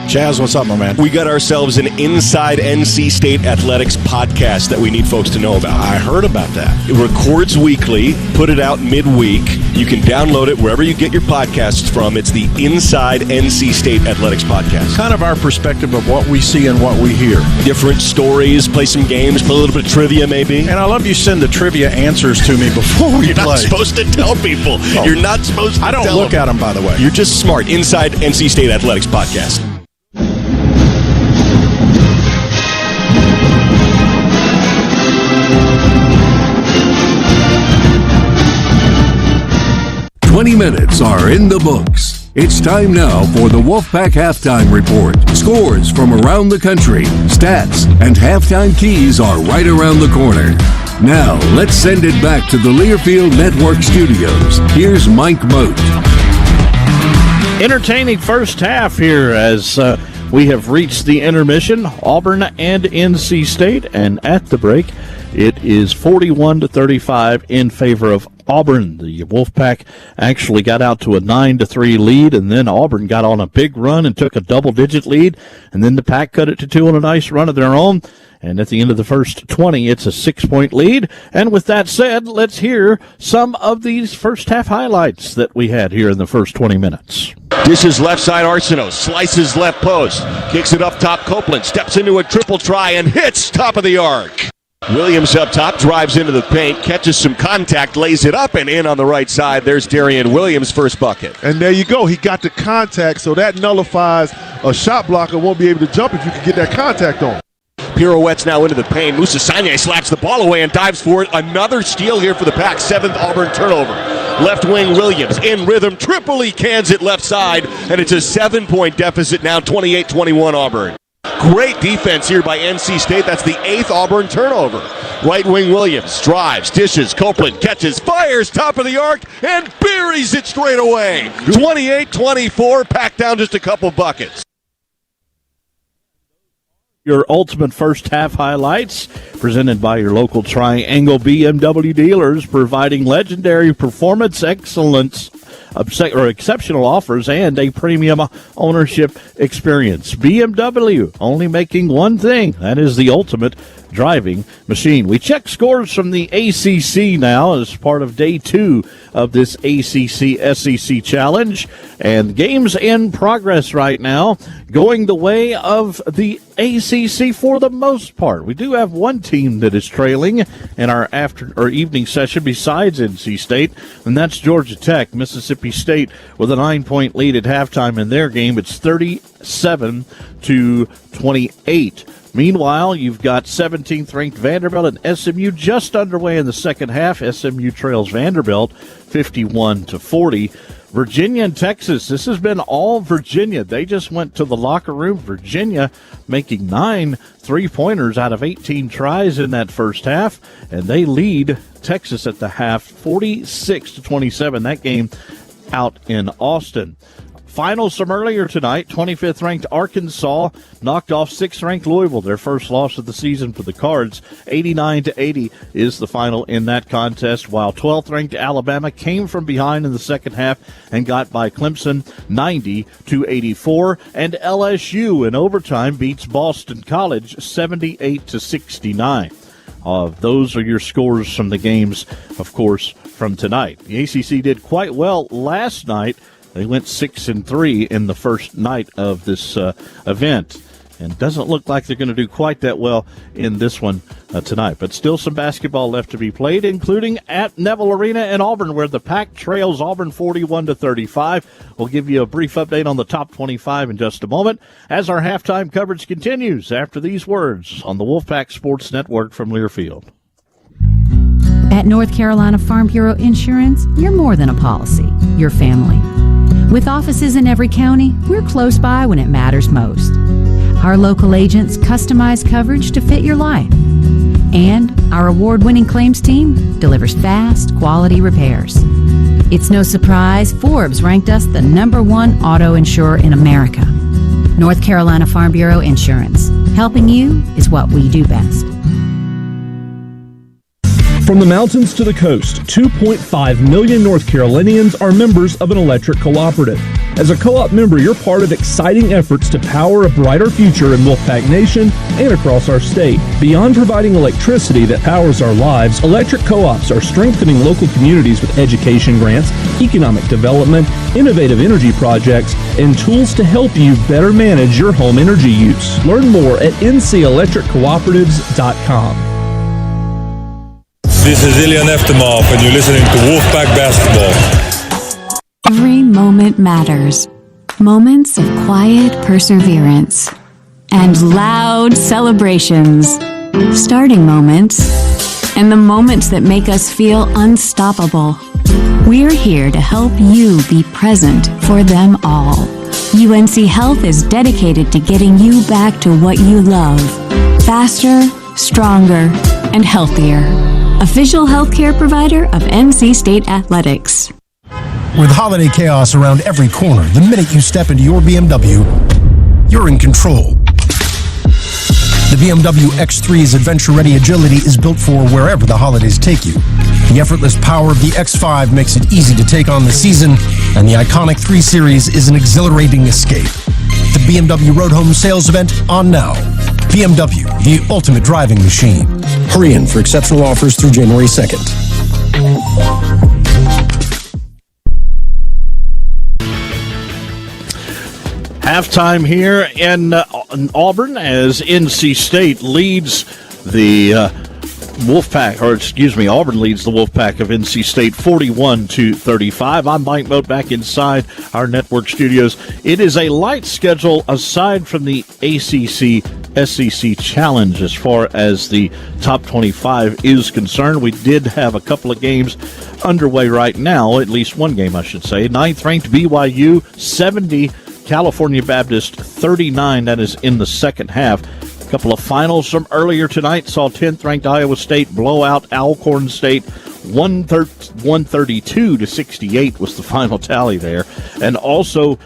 Chaz, what's up, my man? We got ourselves an Inside NC State Athletics podcast that we need folks to know about. I heard about that. It records weekly, put it out midweek. You can download it wherever you get your podcasts from. It's the Inside NC State Athletics podcast. Kind of our perspective of what we see and what we hear. Different stories, play some games, play a little bit of trivia maybe. And I love you send the trivia answers to me before we You're play. not supposed to tell people. Oh. You're not supposed to I don't tell look them. at them, by the way. You're just smart. Inside NC State Athletics podcast. Minutes are in the books. It's time now for the Wolfpack Halftime Report. Scores from around the country, stats, and halftime keys are right around the corner. Now, let's send it back to the Learfield Network studios. Here's Mike Moat. Entertaining first half here as we have reached the intermission. Auburn and NC State, and at the break, It is 41-35 in favor of Auburn. The Wolfpack actually got out to a 9-3 lead, and then Auburn got on a big run and took a double-digit lead, and then the Pack cut it to 2 on a nice run of their own. And at the end of the first 20, it's a 6-point lead. And with that said, let's hear some of these first-half highlights that we had here in the first 20 minutes. Dishes left side Arsenault, slices left post, kicks it up top Copeland, steps into a triple try and hits top of the arc. Williams up top, drives into the paint, catches some contact, lays it up and in on the right side. There's Darian Williams' first bucket. And there you go. He got the contact, so that nullifies a shot blocker won't be able to jump if you can get that contact on. Pirouettes now into the paint. Moussa Sagna slaps the ball away and dives for it. Another steal here for the Pack. 7th Auburn turnover. Left wing Williams in rhythm. Tripoli cans it left side, and it's a 7-point deficit now, 28-21 Auburn. Great defense here by NC State. That's the 8th Auburn turnover. Right wing Williams drives, dishes, Copeland catches, fires, top of the arc, and buries it straight away. 28-24, Pack down just a couple buckets. Your ultimate first half highlights presented by your local Triangle BMW dealers, providing legendary performance excellence or exceptional offers and a premium ownership experience. BMW only making one thing, that is the ultimate driving machine. We check scores from the ACC now as part of day 2 of this ACC SEC challenge, and games in progress right now going the way of the ACC for the most part. We do have one team that is trailing in our evening session besides NC State, and that's Georgia Tech. Mississippi State with a 9-point lead at halftime in their game. It's 37-28. Meanwhile, you've got 17th ranked Vanderbilt and SMU just underway in the second half. SMU trails Vanderbilt 51-40. Virginia and Texas, this has been all Virginia. They just went to the locker room. Virginia making 9 3-pointers out of 18 tries in that first half, and they lead Texas at the half 46-27. That game out in Austin. Finals from earlier tonight, 25th ranked Arkansas knocked off 6th ranked Louisville, their first loss of the season for the Cards. 89-80 is the final in that contest, while 12th ranked Alabama came from behind in the second half and got by Clemson 90-84, and LSU in overtime beats Boston College 78-69. Those are your scores from the games, of course, from tonight. The ACC did quite well last night. They went 6-3 in the first night of this event, and doesn't look like they're going to do quite that well in this one tonight. But still some basketball left to be played, including at Neville Arena in Auburn, where the Pack trails Auburn 41-35. We'll give you a brief update on the top 25 in just a moment as our halftime coverage continues after these words on the Wolfpack Sports Network from Learfield. At North Carolina Farm Bureau Insurance, you're more than a policy, you're family. With offices in every county, we're close by when it matters most. Our local agents customize coverage to fit your life. And our award-winning claims team delivers fast, quality repairs. It's no surprise Forbes ranked us the #1 auto insurer in America. North Carolina Farm Bureau Insurance. Helping you is what we do best. From the mountains to the coast, 2.5 million North Carolinians are members of an electric cooperative. As a co-op member, you're part of exciting efforts to power a brighter future in Wolfpack Nation and across our state. Beyond providing electricity that powers our lives, electric co-ops are strengthening local communities with education grants, economic development, innovative energy projects, and tools to help you better manage your home energy use. Learn more at ncelectriccooperatives.com. This is Ilya Neftimov, and you're listening to Wolfpack Basketball. Every moment matters. Moments of quiet perseverance and loud celebrations. Starting moments and the moments that make us feel unstoppable. We're here to help you be present for them all. UNC Health is dedicated to getting you back to what you love. Faster, stronger, and healthier. Official healthcare provider of NC State Athletics. With holiday chaos around every corner, the minute you step into your BMW, you're in control. The BMW X3's adventure-ready agility is built for wherever the holidays take you. The effortless power of the X5 makes it easy to take on the season, and the iconic 3 Series is an exhilarating escape. The BMW Road Home sales event on now. BMW, the ultimate driving machine. Hurry in for exceptional offers through January 2nd. Halftime here in Auburn as NC State leads the Auburn leads the Wolfpack of NC State 41-35. I'm Mike Moat back inside our network studios. It is a light schedule aside from the ACC-SEC Challenge as far as the top 25 is concerned. We did have a couple of games underway right now, at least one game, I should say. 9th-ranked BYU, 70. California Baptist 39. That is in the second half. A couple of finals from earlier tonight saw 10th-ranked Iowa State blow out Alcorn State. 132-68 was the final tally there. And also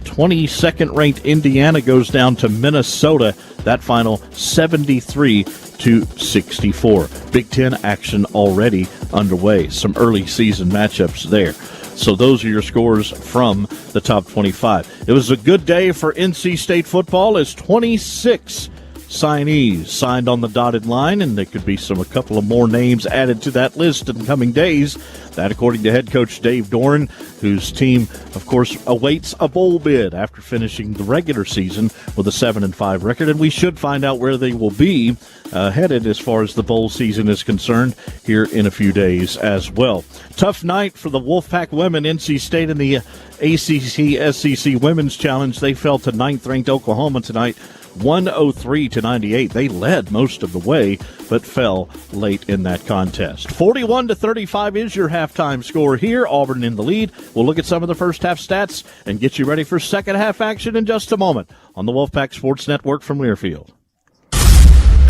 22nd-ranked Indiana goes down to Minnesota. That final 73-64. Big Ten action already underway. Some early season matchups there. So those are your scores from the top 25. It was a good day for NC State football as 26 signees signed on the dotted line, and there could be a couple of more names added to that list in coming days. That according to head coach Dave Doran, whose team, of course, awaits a bowl bid after finishing the regular season with a 7-5 record, and we should find out where they will be headed as far as the bowl season is concerned here in a few days as well. Tough night for the Wolfpack women. NC State in the ACC-SEC Women's Challenge. They fell to 9th-ranked Oklahoma tonight, 103-98. They led most of the way, but fell late in that contest. 41-35 is your halftime score here. Auburn in the lead. We'll look at some of the first half stats and get you ready for second half action in just a moment on the Wolfpack Sports Network from Learfield.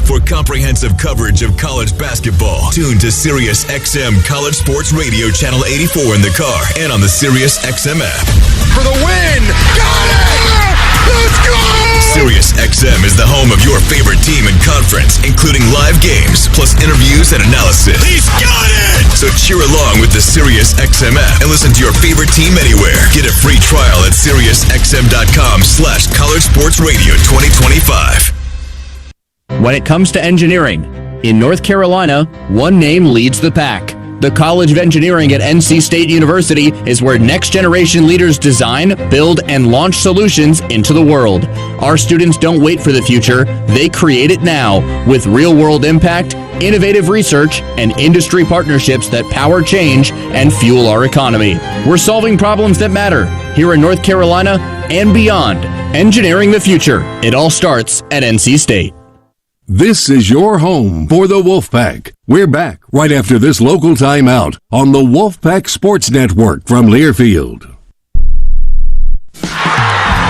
For comprehensive coverage of college basketball, tune to Sirius XM College Sports Radio Channel 84 in the car and on the Sirius XM app. For the win! Got it! Let's go! Sirius XM is the home of your favorite team and conference, including live games, plus interviews and analysis. He's got it! So cheer along with the Sirius XM app and listen to your favorite team anywhere. Get a free trial at SiriusXM.com/College Sports Radio 2025. When it comes to engineering, in North Carolina, one name leads the pack. The College of Engineering at NC State University is where next-generation leaders design, build, and launch solutions into the world. Our students don't wait for the future, they create it now with real-world impact, innovative research, and industry partnerships that power change and fuel our economy. We're solving problems that matter here in North Carolina and beyond. Engineering the future. It all starts at NC State. This is your home for the Wolfpack. We're back right after this local timeout on the Wolfpack Sports Network from Learfield.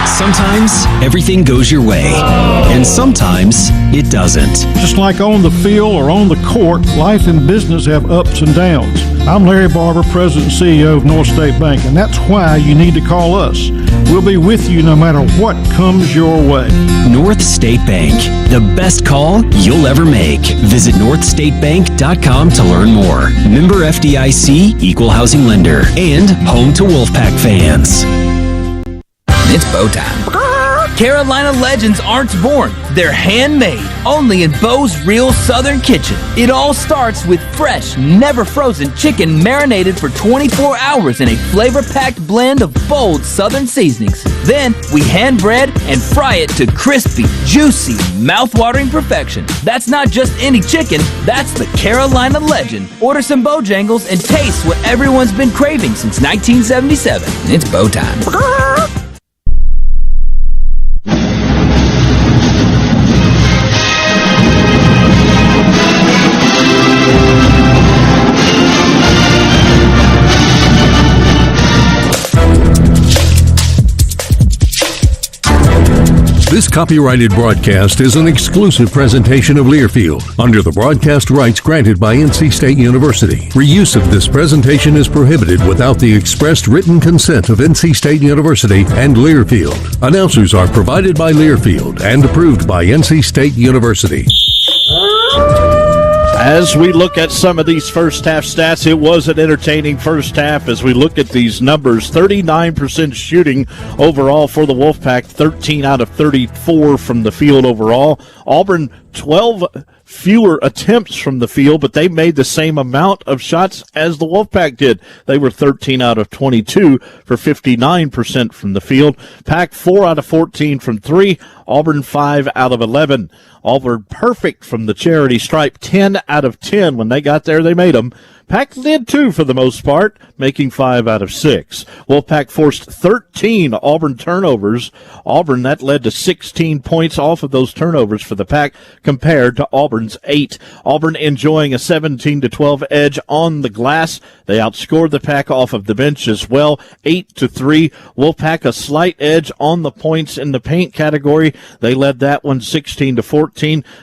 Sometimes everything goes your way, and sometimes it doesn't. Just like on the field or on the court, life and business have ups and downs. I'm Larry Barber, President and CEO of North State Bank, and that's why you need to call us. We'll be with you no matter what comes your way. North State Bank, the best call you'll ever make. Visit northstatebank.com to learn more. Member FDIC, Equal Housing Lender, and home to Wolfpack fans. It's bow time. Carolina legends aren't born. They're handmade, only in Bo's Real Southern Kitchen. It all starts with fresh, never frozen chicken marinated for 24 hours in a flavor-packed blend of bold Southern seasonings. Then we hand bread and fry it to crispy, juicy, mouth-watering perfection. That's not just any chicken, that's the Carolina legend. Order some Bojangles and taste what everyone's been craving since 1977. It's bow time. This copyrighted broadcast is an exclusive presentation of Learfield under the broadcast rights granted by NC State University. Reuse of this presentation is prohibited without the expressed written consent of NC State University and Learfield. Announcers are provided by Learfield and approved by NC State University. As we look at some of these first half stats, it was an entertaining first half as we look at these numbers. 39% shooting overall for the Wolfpack, 13 out of 34 from the field overall. Auburn, 12 fewer attempts from the field, but they made the same amount of shots as the Wolfpack did. They were 13 out of 22 for 59% from the field. Pack 4 out of 14 from 3. Auburn 5 out of 11. Auburn perfect from the charity stripe, 10 out of 10. When they got there, they made them. Pack did too for the most part, making 5 out of 6. Wolfpack forced 13 Auburn turnovers. Auburn, that led to 16 points off of those turnovers for the Pack compared to Auburn's 8. Auburn enjoying a 17-12 edge on the glass. They outscored the Pack off of the bench as well, 8-3. Wolfpack a slight edge on the points in the paint category. They led that one 16-14.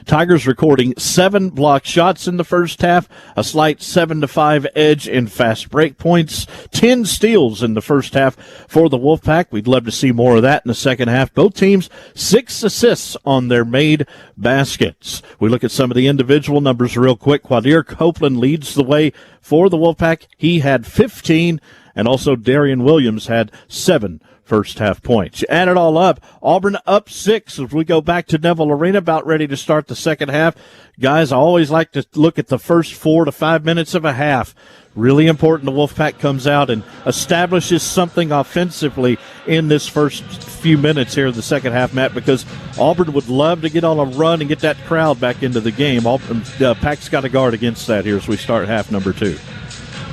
Tigers recording 7 block shots in the first half, a slight 7-5 edge in fast break points, 10 steals in the first half for the Wolfpack. We'd love to see more of that in the second half. Both teams 6 assists on their made baskets. We look at some of the individual numbers real quick. Quadir Copeland leads the way for the Wolfpack. He had 15, and also Darian Williams had 7 first half points. You add it all up, Auburn up 6 as we go back to Neville Arena, about ready to start the second half. Guys, I always like to look at the first 4 to 5 minutes of a half. Really important the Wolfpack comes out and establishes something offensively in this first few minutes here of the second half, Matt, because Auburn would love to get on a run and get that crowd back into the game. Auburn, Pack's got to guard against that here as we start half number 2.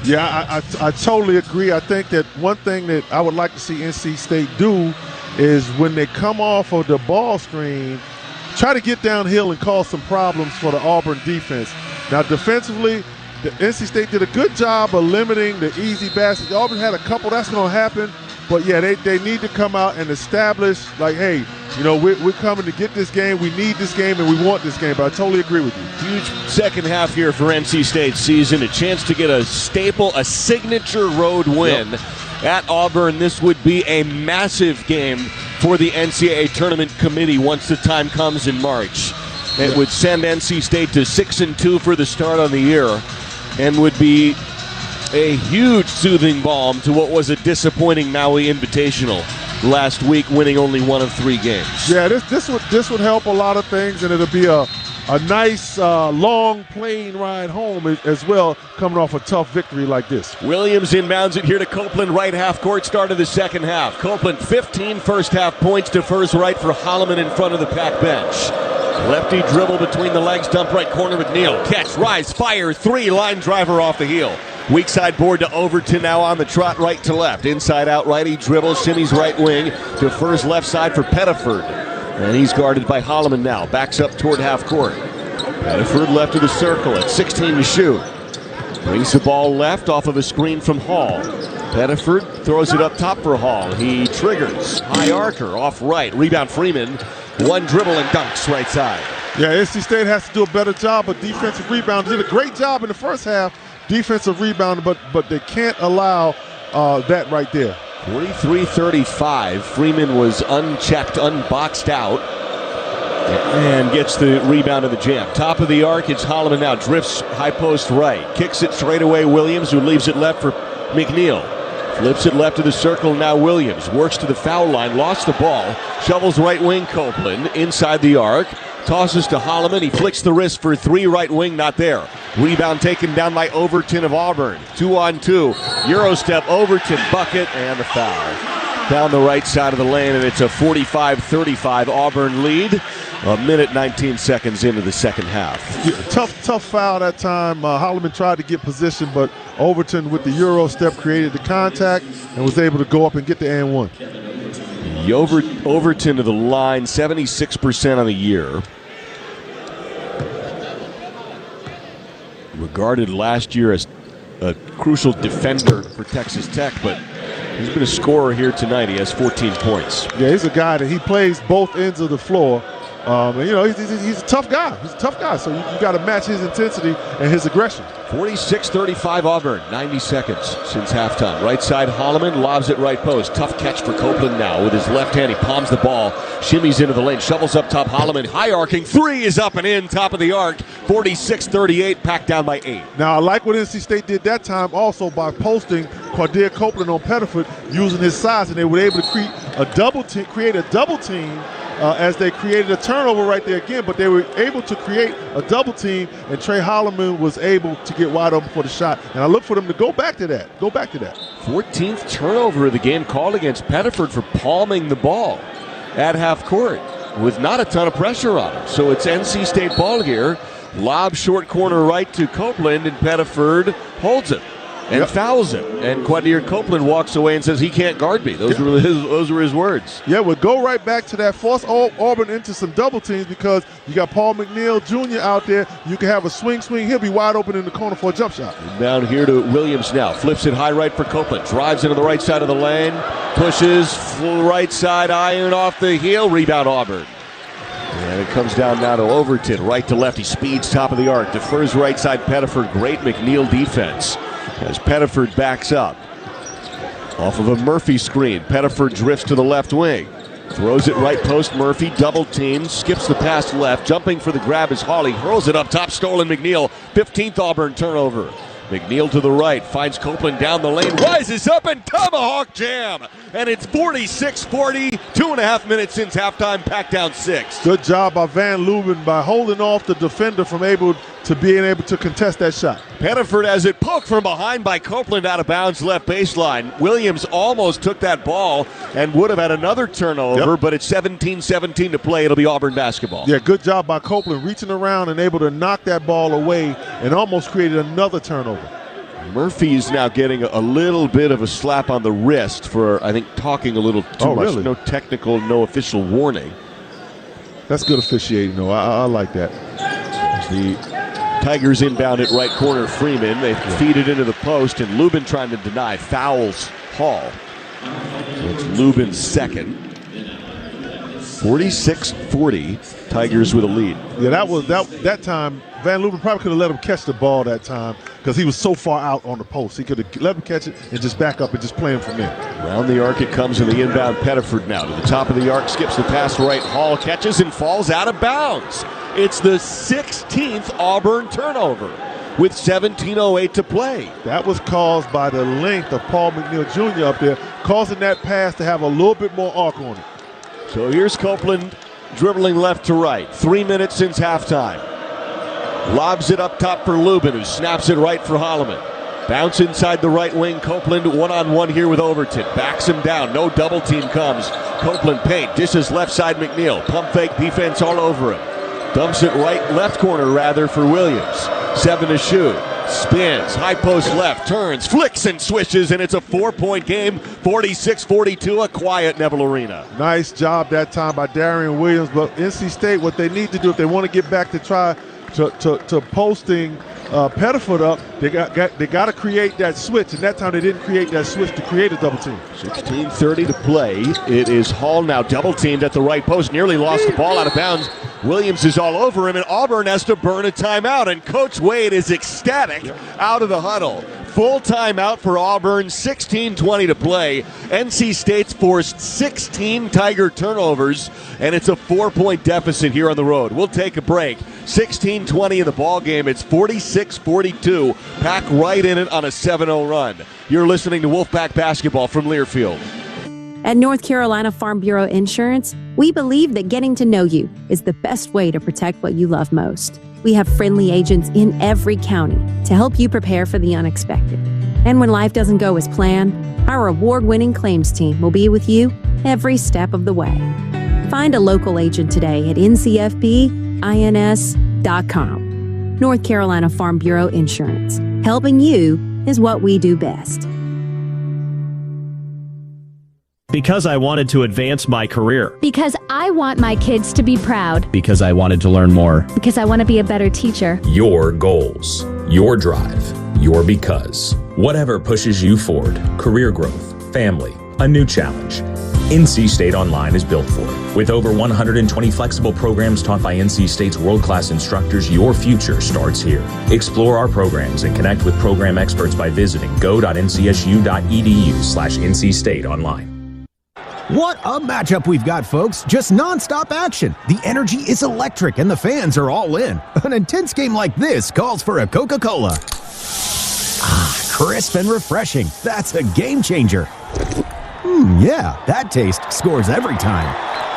Yeah, I totally agree. I think that one thing that I would like to see NC State do is when they come off of the ball screen, try to get downhill and cause some problems for the Auburn defense. Now, defensively, the NC State did a good job of limiting the easy baskets. Auburn had a couple, that's going to happen. But, yeah, they need to come out and establish, like, hey, you know, we're coming to get this game. We need this game, and we want this game. But I totally agree with you. Huge second half here for NC State's season. A chance to get a staple, a signature road win at Auburn. This would be a massive game for the NCAA tournament committee once the time comes in March. It would send NC State to 6-2 for the start of the year and would be a huge soothing balm to what was a disappointing Maui Invitational last week, winning only 1 of 3 games. Yeah, this would help a lot of things, and it'll be a nice long plane ride home as well, coming off a tough victory like this. Williams inbounds it here to Copeland, right half court, start of the second half. Copeland 15 first half points, defers right for Holloman in front of the Pack bench. Lefty dribble between the legs, dump right corner, McNeil. Catch, rise, fire, 3, line driver off the heel. Weak side board to Overton, now on the trot right to left. Inside out righty dribble, shimmies right wing, defers left side for Pettiford. And he's guarded by Holloman now. Backs up toward half court. Pettiford left of the circle at 16 to shoot. Brings the ball left off of a screen from Hall. Pettiford throws it up top for Hall. He triggers. High archer off right. Rebound Freeman. One dribble and dunks right side. Yeah, NC State has to do a better job of defensive rebound. Did a great job in the first half, defensive rebound, but they can't allow that right there. 43-35. Freeman was unchecked, unboxed out, and gets the rebound of the jam. Top of the arc, it's Holloman now. Drifts high post right. Kicks it straight away, Williams, who leaves it left for McNeil. Flips it left to the circle, now Williams. Works to the foul line, lost the ball. Shovels right wing, Copeland, inside the arc. Tosses to Holloman, he flicks the wrist for 3, right wing, not there. Rebound taken down by Overton of Auburn. 2-on-2, Euro step, Overton, bucket, and the foul. Down the right side of the lane, and it's a 45-35 Auburn lead. A minute, 19 seconds into the second half. Yeah, tough foul that time. Holloman tried to get position, but Overton with the Euro step created the contact and was able to go up and get the and one. Overton to the line, 76% on the year. Regarded last year as a crucial defender for Texas Tech, but He's been a scorer here tonight. He has 14 points. Yeah, he's a guy that he plays both ends of the floor. And, you know, he's a tough guy. He's a tough guy, so you got to match his intensity and his aggression. 46-35 Auburn, 90 seconds since halftime. Right side, Holloman lobs it right post. Tough catch for Copeland now with his left hand. He palms the ball, shimmies into the lane, shovels up top. Holloman high arcing. Three is up and in, top of the arc. 46-38, packed down by 8. Now, I like what NC State did that time also by posting Quadir Copeland on Pettiford using his size, and they were able to create a double team as they created a turnover right there again, but they were able to create a double team, and Trey Holloman was able to get wide open for the shot. And I look for them to go back to that. 14th turnover of the game called against Pettiford for palming the ball at half court with not a ton of pressure on him. So it's NC State ball here. Lob short corner right to Copeland, and Pettiford holds it and fouls him. And Quadir Copeland walks away and says he can't guard me. Those were his words. Yeah, we'll go right back to that. Force Auburn into some double teams because you got Paul McNeil Jr. out there. You can have a swing. He'll be wide open in the corner for a jump shot. Down here to Williams now. Flips it high right for Copeland. Drives into the right side of the lane. Pushes full right side iron off the heel. Rebound Auburn. And it comes down now to Overton. Right to left. He speeds top of the arc. Defers right side Pettiford. Great McNeil defense as Pettiford backs up. Off of a Murphy screen. Pettiford drifts to the left wing. Throws it right post. Murphy double team. Skips the pass left. Jumping for the grab is Hawley. Hurls it up top. Stolen McNeil. 15th Auburn turnover. McNeil to the right. Finds Copeland down the lane. Rises up and tomahawk jam. And it's 46-40. 2.5 minutes since halftime. Packed down 6. Good job by Van Leuven by holding off the defender from being able to contest that shot. Pettiford has it poked from behind by Copeland out of bounds left baseline. Williams almost took that ball and would have had another turnover, but it's 17-17 to play. It'll be Auburn basketball. Yeah, good job by Copeland reaching around and able to knock that ball away and almost created another turnover. Murphy is now getting a little bit of a slap on the wrist for, I think, talking a little too much. Really? No technical, no official warning. That's good officiating, though. I like that. The Tigers inbound at right corner. Freeman. They feed it into the post, and Lubin trying to deny. Fouls Hall. So it's Lubin's second. 46-40. Tigers with a lead. Yeah, that time. Van Leuven probably could have let him catch the ball that time because he was so far out on the post. He could have let him catch it and just back up and just play him from there. Around the arc it comes in the inbound. Pettiford now to the top of the arc. Skips the pass right. Hall catches and falls out of bounds. It's the 16th Auburn turnover with 17:08 to play. That was caused by the length of Paul McNeil Jr. up there, causing that pass to have a little bit more arc on it. So here's Copeland dribbling left to right. 3 minutes since halftime. Lobs it up top for Lubin, who snaps it right for Holloman. Bounce inside the right wing. Copeland one-on-one here with Overton. Backs him down. No double team comes. Copeland paint. Dishes left side McNeil. Pump fake defense all over him. Dumps it left corner rather for Williams. 7 to shoot. Spins. High post left. Turns. Flicks and swishes, and it's a 4-point game. 46-42. A quiet Neville Arena. Nice job that time by Darian Williams. But NC State, what they need to do if they want to get back to try to posting Pettiford up, they got to create that switch, and that time they didn't create that switch to create a double team. 16:30 to play. It is Hall now double teamed at the right post. Nearly lost the ball out of bounds. Williams is all over him, and Auburn has to burn a timeout, and Coach Wade is ecstatic out of the huddle. Full timeout for Auburn, 16:20 to play. NC State's forced 16 Tiger turnovers, and it's a 4-point deficit here on the road. We'll take a break. 16:20 in the ball game. It's 46-42. Pack right in it on a 7-0 run. You're listening to Wolfpack Basketball from Learfield. At North Carolina Farm Bureau Insurance, we believe that getting to know you is the best way to protect what you love most. We have friendly agents in every county to help you prepare for the unexpected. And when life doesn't go as planned, our award-winning claims team will be with you every step of the way. Find a local agent today at ncfbins.com. North Carolina Farm Bureau Insurance. Helping you is what we do best. Because I wanted to advance my career. Because I want my kids to be proud. Because I wanted to learn more. Because I want to be a better teacher. Your goals, your drive, your because. Whatever pushes you forward, career growth, family, a new challenge. NC State Online is built for it. With over 120 flexible programs taught by NC State's world-class instructors, your future starts here. Explore our programs and connect with program experts by visiting go.ncsu.edu/NC State Online. What a matchup we've got, folks. Just non-stop action. The energy is electric and the fans are all in. An intense game like this calls for a Coca-Cola. Crisp and refreshing. That's a game changer. Yeah, that taste scores every time.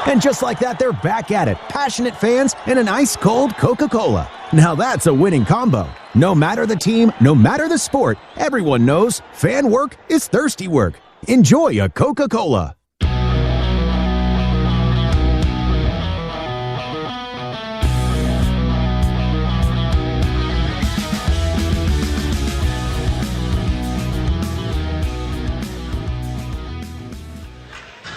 And just like that, they're back at it. Passionate fans and an ice-cold Coca-Cola. Now that's a winning combo. No matter the team, no matter the sport, everyone knows fan work is thirsty work. Enjoy a Coca-Cola.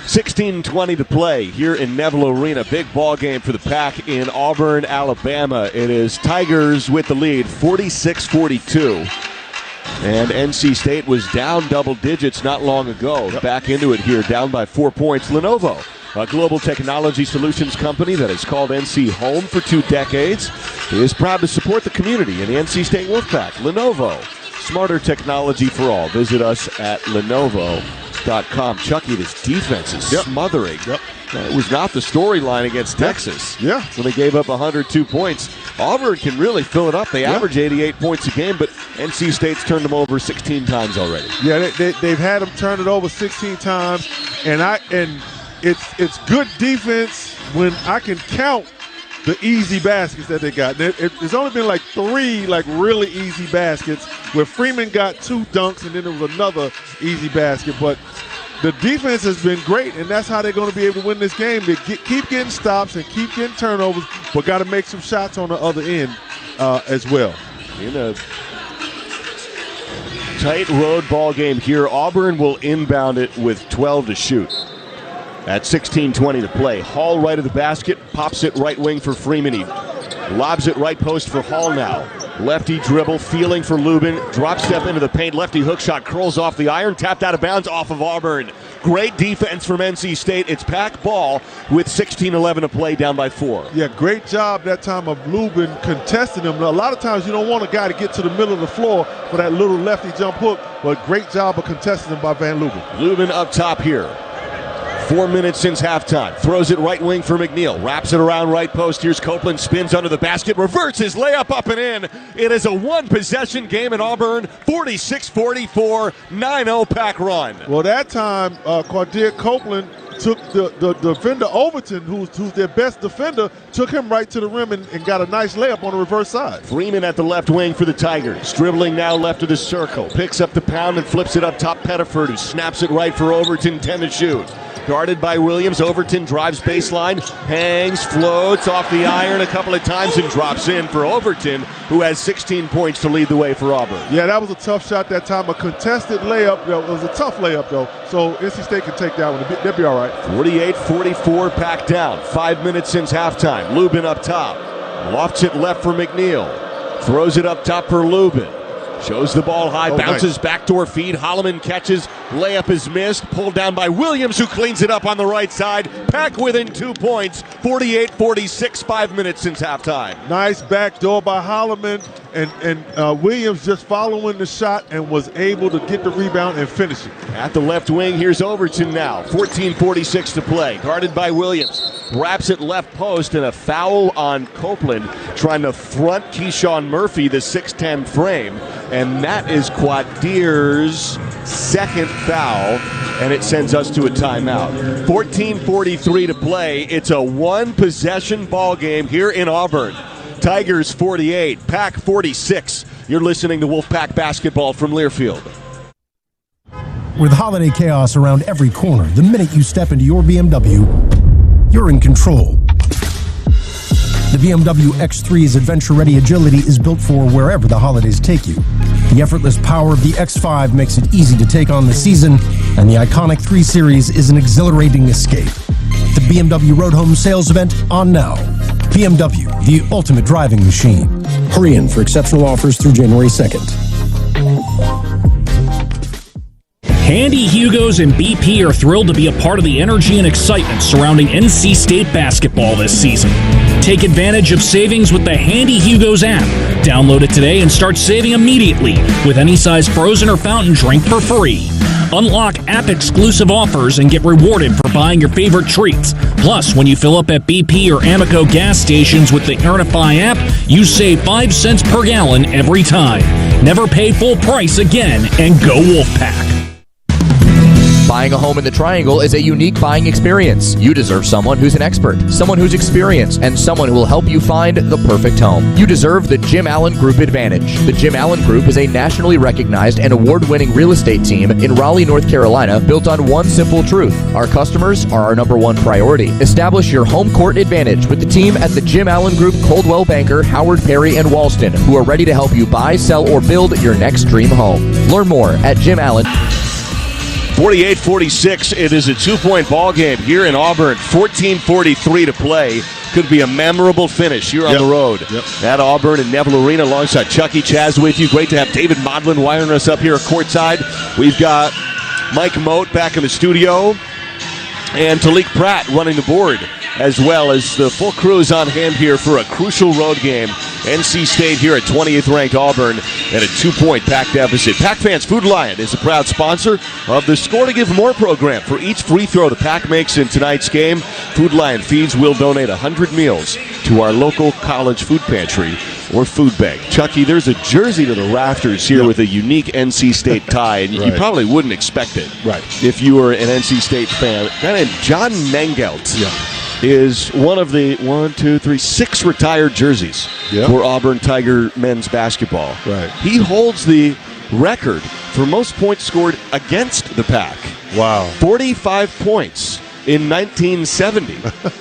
$16:20 to play here in Neville Arena. Big ball game for the Pack in Auburn, Alabama. It is Tigers with the lead, 46-42. And NC State was down double digits not long ago. Back into it here, down by 4 points. Lenovo, a global technology solutions company that has called NC home for 2 decades, is proud to support the community in the NC State Wolfpack. Lenovo, smarter technology for all. Visit us at Lenovo.com. Chucky, this defense is smothering. It was not the storyline against Texas. Yeah. When they gave up 102 points. Auburn can really fill it up. They average 88 points a game, but NC State's turned them over 16 times already. Yeah, they've had them turn it over 16 times, and it's good defense when I can count the easy baskets that they got. There's only been like 3 really easy baskets where Freeman got 2 dunks and then there was another easy basket. But the defense has been great, and that's how they're going to be able to win this game. They keep getting stops and keep getting turnovers, but got to make some shots on the other end as well. In a tight road ball game here, Auburn will inbound it with 12 to shoot. At 16:20 to play. Hall right of the basket, pops it right wing for Freeman. He lobs it right post for Hall now. Lefty dribble, feeling for Lubin. Drop step into the paint. Lefty hook shot curls off the iron. Tapped out of bounds off of Auburn. Great defense from NC State. It's Pack ball with 16:11 to play, down by 4. Yeah, great job that time of Lubin contesting him. Now, a lot of times you don't want a guy to get to the middle of the floor for that little lefty jump hook, but great job of contesting him by Van Lubin. Lubin up top here. 4 minutes since halftime. Throws it right wing for McNeil. Wraps it around right post. Here's Copeland. Spins under the basket. Reverses. Layup up and in. It is a 1-possession game in Auburn. 46-44. 9-0 Pack run. Well, that time, Quadir Copeland took the defender Overton, who's their best defender, took him right to the rim and got a nice layup on the reverse side. Freeman at the left wing for the Tigers. Dribbling now left of the circle. Picks up the pound and flips it up top. Pettiford, who snaps it right for Overton. 10 to shoot. Guarded by Williams. Overton drives baseline, hangs, floats off the iron a couple of times and drops in for Overton, who has 16 points to lead the way for Auburn. Yeah, that was a tough shot that time. A contested layup. It was a tough layup, though. So NC State can take that one. They'll be all right. 48-44, Pack down. 5 minutes since halftime. Lubin up top. Lofts it left for McNeil. Throws it up top for Lubin. Shows the ball high, bounces, backdoor feed. Holloman catches, layup is missed. Pulled down by Williams, who cleans it up on the right side. Pack within 2 points, 48-46, 5 minutes since halftime. Nice backdoor by Holloman, and Williams just following the shot and was able to get the rebound and finish it. At the left wing, here's Overton now. 14:46 to play. Guarded by Williams. Wraps it left post, and a foul on Copeland, trying to front Keyshawn Murphy, the 6'10 frame. And that is Quadir's second foul, and it sends us to a timeout. 14:43 to play. It's a 1-possession ball game here in Auburn. Tigers 48, Pack 46. You're listening to Wolfpack basketball from Learfield. With holiday chaos around every corner, the minute you step into your BMW, you're in control. The BMW X3's adventure-ready agility is built for wherever the holidays take you. The effortless power of the X5 makes it easy to take on the season, and the iconic 3 Series is an exhilarating escape. The BMW Road Home sales event on now. BMW, the ultimate driving machine. Hurry in for exceptional offers through January 2nd. Handy Hugos and BP are thrilled to be a part of the energy and excitement surrounding NC State basketball this season. Take advantage of savings with the Handy Hugos app. Download it today and start saving immediately with any size frozen or fountain drink for free. Unlock app-exclusive offers and get rewarded for buying your favorite treats. Plus, when you fill up at BP or Amoco gas stations with the Earnify app, you save 5 cents per gallon every time. Never pay full price again, and go Wolfpack. Buying a home in the Triangle is a unique buying experience. You deserve someone who's an expert, someone who's experienced, and someone who will help you find the perfect home. You deserve the Jim Allen Group Advantage. The Jim Allen Group is a nationally recognized and award-winning real estate team in Raleigh, North Carolina, built on one simple truth. Our customers are our number one priority. Establish your home court advantage with the team at the Jim Allen Group, Coldwell Banker, Howard Perry, and Walston, who are ready to help you buy, sell, or build your next dream home. Learn more at Jim Allen. 48-46, it is a 2-point ball game here in Auburn. 14:43 to play. Could be a memorable finish here on the road at Auburn and Neville Arena, alongside Chucky Chaz with you. Great to have David Modlin wiring us up here at courtside. We've got Mike Moat back in the studio and Talik Pratt running the board, as well as the full crew is on hand here for a crucial road game. NC State here at 20th ranked Auburn at a 2-point Pack deficit. Pack Fans Food Lion is a proud sponsor of the Score to Give More program. For each free throw the Pack makes in tonight's game, Food Lion Feeds will donate 100 meals to our local college food pantry or food bank. Chucky, there's a jersey to the rafters here with a unique NC State tie, and you probably wouldn't expect it if you were an NC State fan. A guy named John Mengelt is one of the 6 retired jerseys for Auburn Tiger men's basketball. He holds the record for most points scored against the Pack. Wow. 45 points in 1970.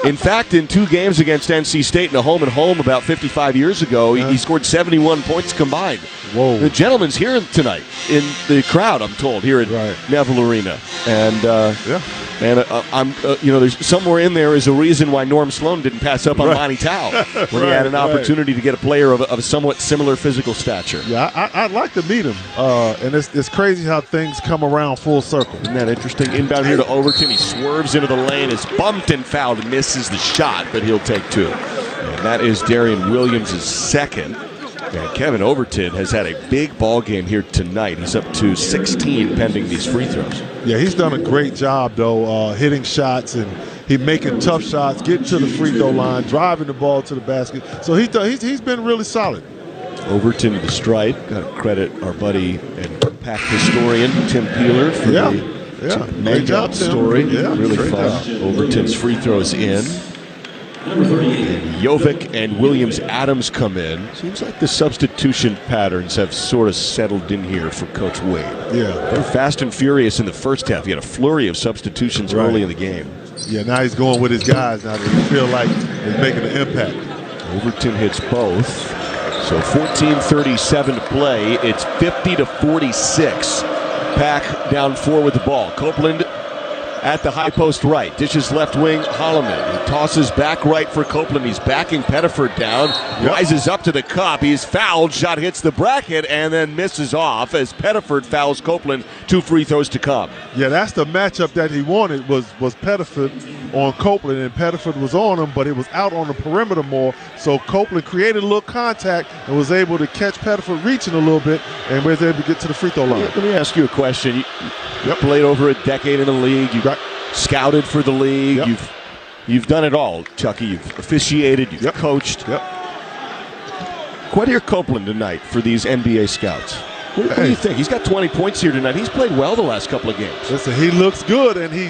In fact, in 2 games against NC State in a home-and-home about 55 years ago, he scored 71 points combined. Whoa. The gentleman's here tonight in the crowd, I'm told, here at Neville Arena. And I'm, there's somewhere in there is a reason why Norm Sloan didn't pass up on Monty Tao when he had an opportunity to get a player of a somewhat similar physical stature. Yeah, I'd like to meet him. And it's crazy how things come around full circle. Isn't that interesting? Inbound here to Overton. He swerves into the lane, is bumped and fouled, and misses the shot, but he'll take 2. And that is Darian Williams' second. And Kevin Overton has had a big ball game here tonight. He's up to 16 pending these free throws. Yeah, he's done a great job, though, hitting shots and he making tough shots, getting to the free throw line, driving the ball to the basket. So he's been really solid. Overton to the stripe. Got to credit our buddy and Pack historian Tim Peeler for the Mengelt story. Really fun. Overton's free throws in. Jovic and Williams-Adams come in. Seems like the substitution patterns have sort of settled in here for Coach Wade. Yeah. They're fast and furious in the first half. He had a flurry of substitutions early in the game. Yeah, now he's going with his guys now that he feel like he's making an impact. Overton hits both. So 14:37 to play. It's 50-46. Pack down 4 with the ball. Copeland at the high post right. Dishes left wing, Holloman. He tosses back right for Copeland. He's backing Pettiford down. Rises up to the cup. He's fouled. Shot hits the bracket and then misses off as Pettiford fouls Copeland. 2 free throws to come. Yeah, that's the matchup that he wanted was Pettiford on Copeland, and Pettiford was on him, but it was out on the perimeter more. So Copeland created a little contact and was able to catch Pettiford reaching a little bit and was able to get to the free throw line. Let me ask you a question. You played over a decade in the league. You got scouted for the league. You've done it all, Chucky. You've officiated. You've coached. What are your Copeland tonight for these NBA scouts? What do you think? He's got 20 points here tonight. He's played well the last couple of games. Listen, he looks good, and he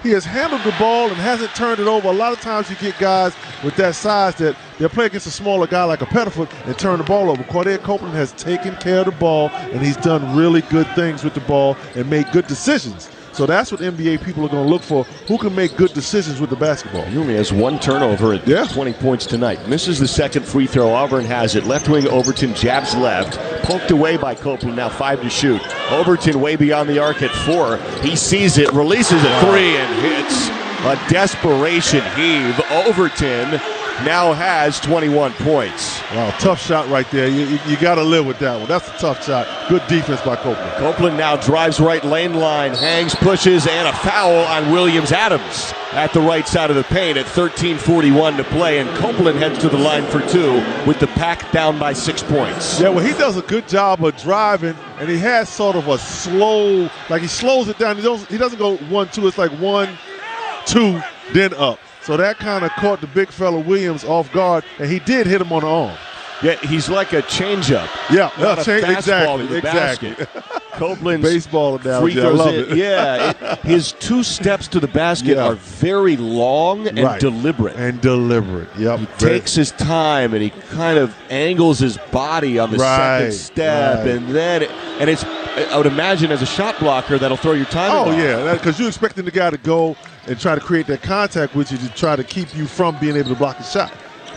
has handled the ball and hasn't turned it over. A lot of times you get guys with that size that they'll play against a smaller guy like a Pettiford and turn the ball over. Cordell Copeland has taken care of the ball, and he's done really good things with the ball and made good decisions. So that's what NBA people are going to look for, who can make good decisions with the basketball. He only has 1 turnover at 20 points tonight. Misses the second free throw. Auburn has it. Left wing Overton jabs left. Poked away by Copeland. Now 5 to shoot. Overton way beyond the arc at 4. He sees it, releases a 3, and hits a desperation heave. Overton now has 21 points. Wow, tough shot right there. You got to live with that one. That's a tough shot. Good defense by Copeland. Copeland now drives right lane line, hangs, pushes, and a foul on Williams-Adams at the right side of the paint at 13:41 to play, and Copeland heads to the line for two with the Pack down by 6 points. Yeah, well, he does a good job of driving, and he has sort of a slow, like he slows it down. He doesn't go 1-2. It's like 1-2, then up. So that kind of caught the big fella Williams off guard, and he did hit him on the arm. Yeah, he's like a changeup. Yeah, not a fastball to the basket. Copeland's baseball analogy. free throws I love it. Yeah, his 2 steps to the basket are very long and deliberate. Yep. He takes his time and he kind of angles his body on the second step, and then it's. I would imagine as a shot blocker that'll throw your time. Oh yeah, because you're expecting the guy to go and try to create that contact with you to try to keep you from being able to block the shot.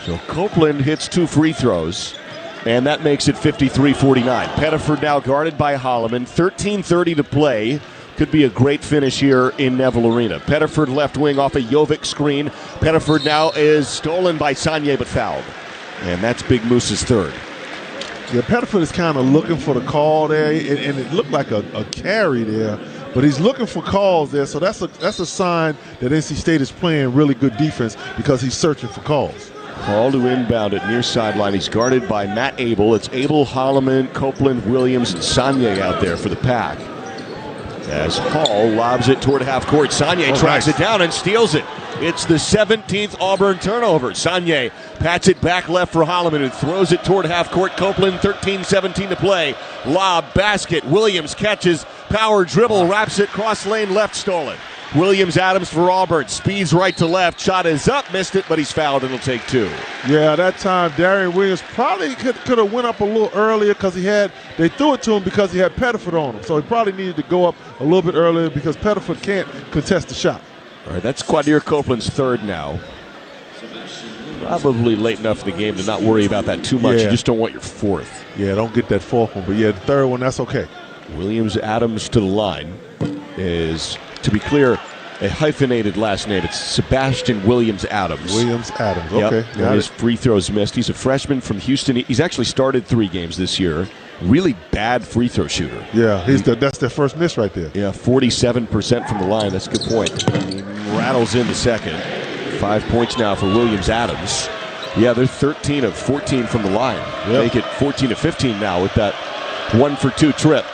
So Copeland hits 2 free throws, and that makes it 53-49. Pettiford now guarded by Holloman. 13:30 to play. Could be a great finish here in Neville Arena. Pettiford left wing off a Jovic screen. Pettiford now is stolen by Sagne but fouled. And that's Big Moose's third. Yeah, Pettiford is kind of looking for the call there, and it looked like a carry there. But he's looking for calls there, so that's a sign that NC State is playing really good defense because he's searching for calls. Hall to inbound at near sideline. He's guarded by Matt Abel. It's Abel, Holloman, Copeland, Williams, and Sagne out there for the Pack. As Hall lobs it toward half court. Sagne tracks it down and steals it. It's the 17th Auburn turnover. Sagne pats it back left for Holloman, who throws it toward half court. Copeland, 13:17 to play. Lob, basket. Williams catches, power dribble, wraps it cross lane left, stolen. Williams-Adams for Auburn. Speeds right to left. Shot is up, missed it, but he's fouled and he'll take 2. Yeah, that time Darian Williams probably could have went up a little earlier because they threw it to him because he had Pettiford on him. So he probably needed to go up a little bit earlier because Pettiford can't contest the shot. All right, that's Quadir Copeland's third now. Probably late enough in the game to not worry about that too much. You just don't want your fourth. Yeah, don't get that fourth one. But yeah, the third one, that's okay. Williams-Adams to the line is, to be clear, a hyphenated last name. It's Sebastian Williams-Adams. Williams-Adams, yep. okay. And his free throws missed. He's a freshman from Houston. He's actually started 3 games this year. Really bad free throw shooter. Yeah, that's their first miss right there. Yeah, 47% from the line. That's a good point. He rattles in the second. 5 points now for Williams-Adams. Yeah, they're 13 of 14 from the line. Yep. Make it 14 of 15 now with that 1-for-2 trip.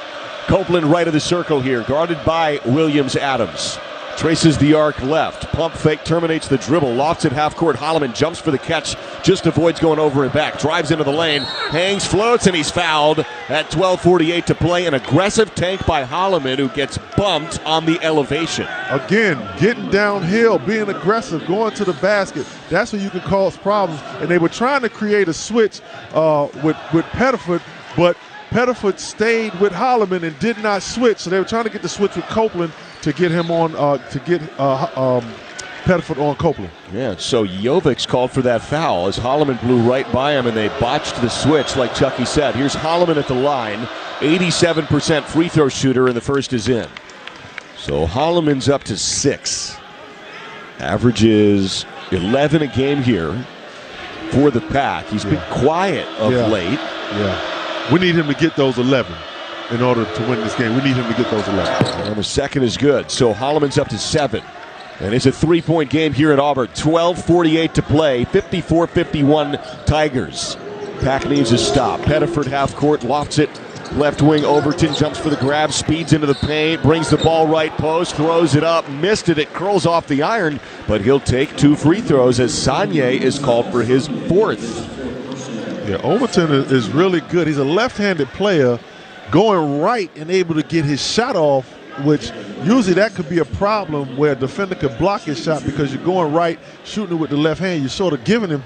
Copeland right of the circle here, guarded by Williams-Adams. Traces the arc left. Pump fake, terminates the dribble. Lofts at half court. Holloman jumps for the catch. Just avoids going over and back. Drives into the lane. Hangs, floats, and he's fouled at 12:48 to play. An aggressive tank by Holloman, who gets bumped on the elevation. Again, getting downhill, being aggressive, going to the basket. That's when you can cause problems. And they were trying to create a switch with Pettiford, but Pettiford stayed with Holloman and did not switch. So they were trying to get the switch with Copeland to get him on, Pettiford on Copeland. Yeah, so Jovic's called for that foul as Holloman blew right by him and they botched the switch, like Chucky said. Here's Holloman at the line, 87% free throw shooter, and the first is in. So Holloman's up to 6. Averages 11 a game here for the Pack. He's been quiet of late. Yeah, we need him to get those 11. In order to win this game, we need him to get those 11. And the second is good. So Holloman's up to 7. And it's a 3-point game here at Auburn. 12:48 to play. 54-51 Tigers. Pack needs a stop. Pettiford half court, lofts it. Left wing Overton jumps for the grab, speeds into the paint, brings the ball right post, throws it up, missed it. It curls off the iron, but he'll take 2 free throws as Sagne is called for his 4th. Yeah, Overton is really good. He's a left-handed player, going right and able to get his shot off, which usually that could be a problem where a defender could block his shot because you're going right, shooting it with the left hand. You're sort of giving him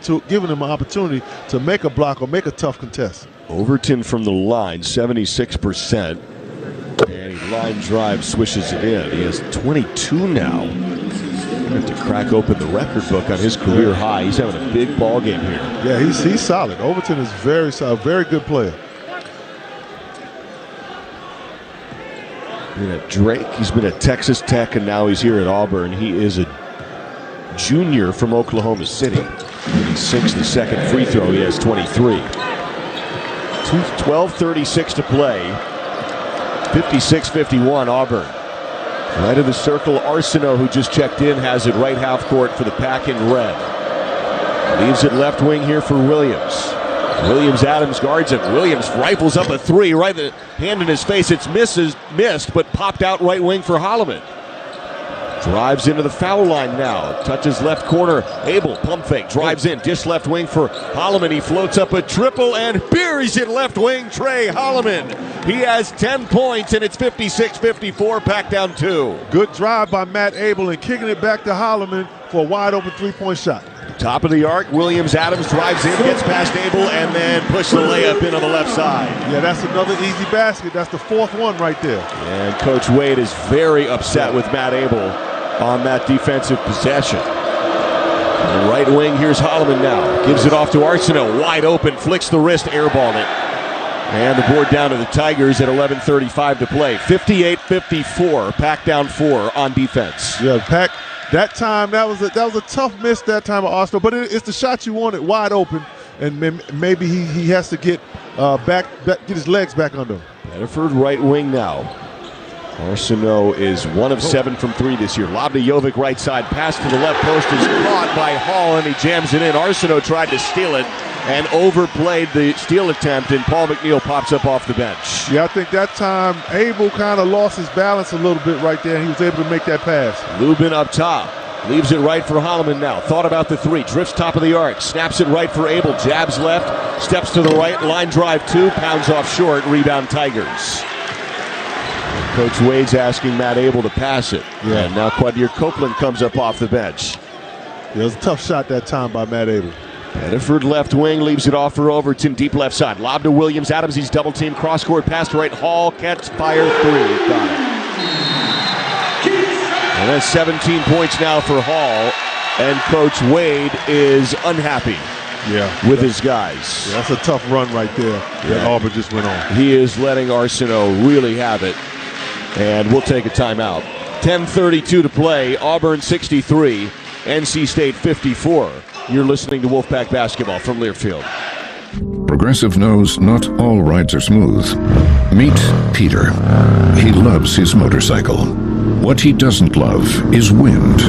an opportunity to make a block or make a tough contest. Overton from the line, 76%. And he line drive, swishes it in. He has 22 now. Have to crack open the record book on his career high. He's having a big ball game here. Yeah, he's solid. Overton is very solid, very good player. Been at Drake, he's been at Texas Tech, and now he's here at Auburn. He is a junior from Oklahoma City. sinks the second free throw. He has 23. 12:36 to play. 56-51 Auburn. Right of the circle, Arsenault, who just checked in, has it right half court for the Pack in red. Leaves it left wing here for Williams. Adams guards him. Williams rifles up a three, right the hand in his face. It's missed, but popped out right wing for Holloman. Drives into the foul line now. Touches left corner. Abel, pump fake, drives in. Dish left wing for Holloman. He floats up a triple and buries it left wing. Trey Holloman. He has 10 points, and it's 56-54. Pack down 2. Good drive by Matt Abel and kicking it back to Holloman for a wide open three-point shot. Top of the arc, Adams drives in, gets past Abel, and then push the layup in on the left side. Yeah, that's another easy basket. That's the fourth one right there. And Coach Wade is very upset with Matt Abel on that defensive possession. The right wing, here's Holloman now. Gives it off to Arsenault, wide open, flicks the wrist, airballed it. And the board down to the Tigers at 11:35 to play. 58-54, Pack down 4 on defense. Yeah, Pack. That time, that was a tough miss that time of Arsenal, but it's the shot you wanted wide open, and maybe he has to get get his legs back under him. Bedford right wing now. Arsenault is 1 of 7 from 3 this year. Lob to Jovic right side, pass to the left post is caught by Hall, and he jams it in. Arsenault tried to steal it and overplayed the steal attempt, and Paul McNeil pops up off the bench. Yeah, I think that time Abel kind of lost his balance a little bit right there, and he was able to make that pass. Lubin up top. Leaves it right for Holloman now. Thought about the three. Drifts top of the arc. Snaps it right for Abel. Jabs left. Steps to the right. Line drive 2. Pounds off short. Rebound Tigers. Coach Wade's asking Matt Abel to pass it. Yeah. And now Quadir Copeland comes up off the bench. Yeah, it was a tough shot that time by Matt Abel. Bedford left wing, leaves it off for Overton, deep left side. Lob to Adams, he's double teamed, cross court pass to right. Hall, catch, fire, 3. Got it. And that's 17 points now for Hall, and Coach Wade is unhappy with his guys. Yeah, that's a tough run right there that Auburn just went on. He is letting Arsenault really have it, and we'll take a timeout. 10:32 to play, Auburn 63, NC State 54. You're listening to Wolfpack Basketball from Learfield. Progressive knows not all rides are smooth. Meet Peter. He loves his motorcycle. What he doesn't love is wind.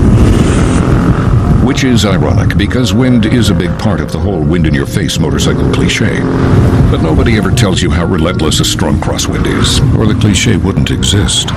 Which is ironic, because wind is a big part of the whole wind-in-your-face motorcycle cliche. But nobody ever tells you how relentless a strong crosswind is, or the cliche wouldn't exist.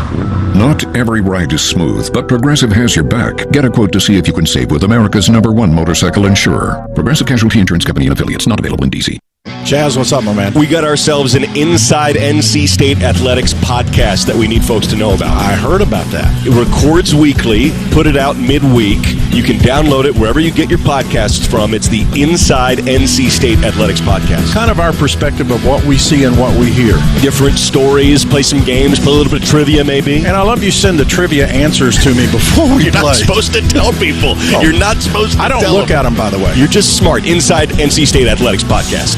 Not every ride is smooth, but Progressive has your back. Get a quote to see if you can save with America's #1 motorcycle insurer. Progressive Casualty Insurance Company and Affiliates, not available in D.C. Chaz, what's up, my man? We got ourselves an Inside NC State Athletics podcast that we need folks to know about. I heard about that. It records weekly, put it out midweek. You can download it wherever you get your podcasts from. It's the Inside NC State Athletics podcast. Kind of our perspective of what we see and what we hear. Different stories, play some games, play a little bit of trivia maybe. And I love you send the trivia answers to me before we You're play. not supposed to tell people. Oh. You're not supposed to I don't tell look them. at them, by the way. You're just smart. Inside NC State Athletics podcast.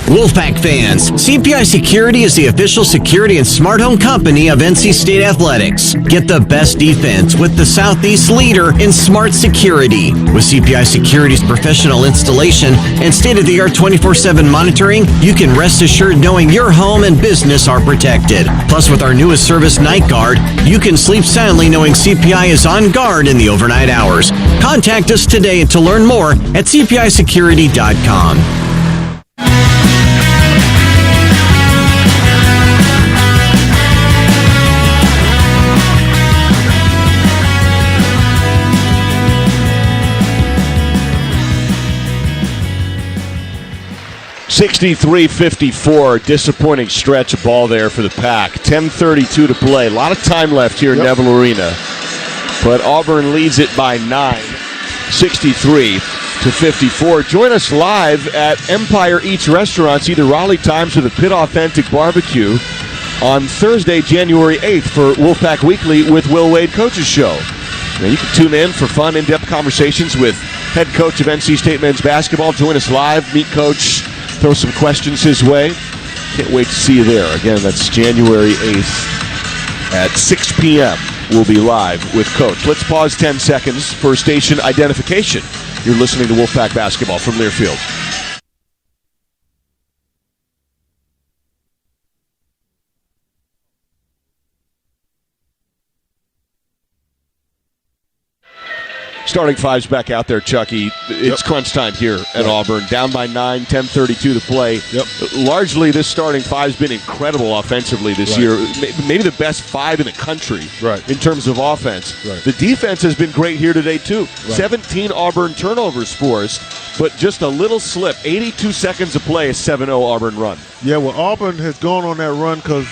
Wolfpack fans, CPI Security is the official security and smart home company of NC State Athletics. Get the best defense with the Southeast leader in smart security. With CPI Security's professional installation and state-of-the-art 24/7 monitoring, you can rest assured knowing your home and business are protected. Plus, with our newest service, Night Guard, you can sleep soundly knowing CPI is on guard in the overnight hours. Contact us today to learn more at cpisecurity.com. (63-54), disappointing stretch of ball there for the Pack. 10:32 to play. A lot of time left here at Neville Arena. But Auburn leads it by 9, 63-54. Join us live at Empire Eats Restaurants, either Raleigh Times or the Pit Authentic Barbecue, on Thursday, January 8th for Wolfpack Weekly with Will Wade Coach's Show. Now, you can tune in for fun, in-depth conversations with head coach of NC State men's basketball. Join us live, meet Coach, throw some questions his way. Can't wait to see you there. Again, that's January 8th at 6 p.m. We'll be live with Coach. Let's pause 10 seconds for station identification. You're listening to Wolfpack Basketball from Learfield. Starting five's back out there, Chucky. It's crunch time here at Auburn. Down by 9, 10:32 to play. Largely, this starting five's been incredible offensively this year. Maybe the best five in the country in terms of offense. The defense has been great here today, too. 17 Auburn turnovers forced, but just a little slip. 82 seconds of play, a 7-0 Auburn run. Yeah, well, Auburn has gone on that run because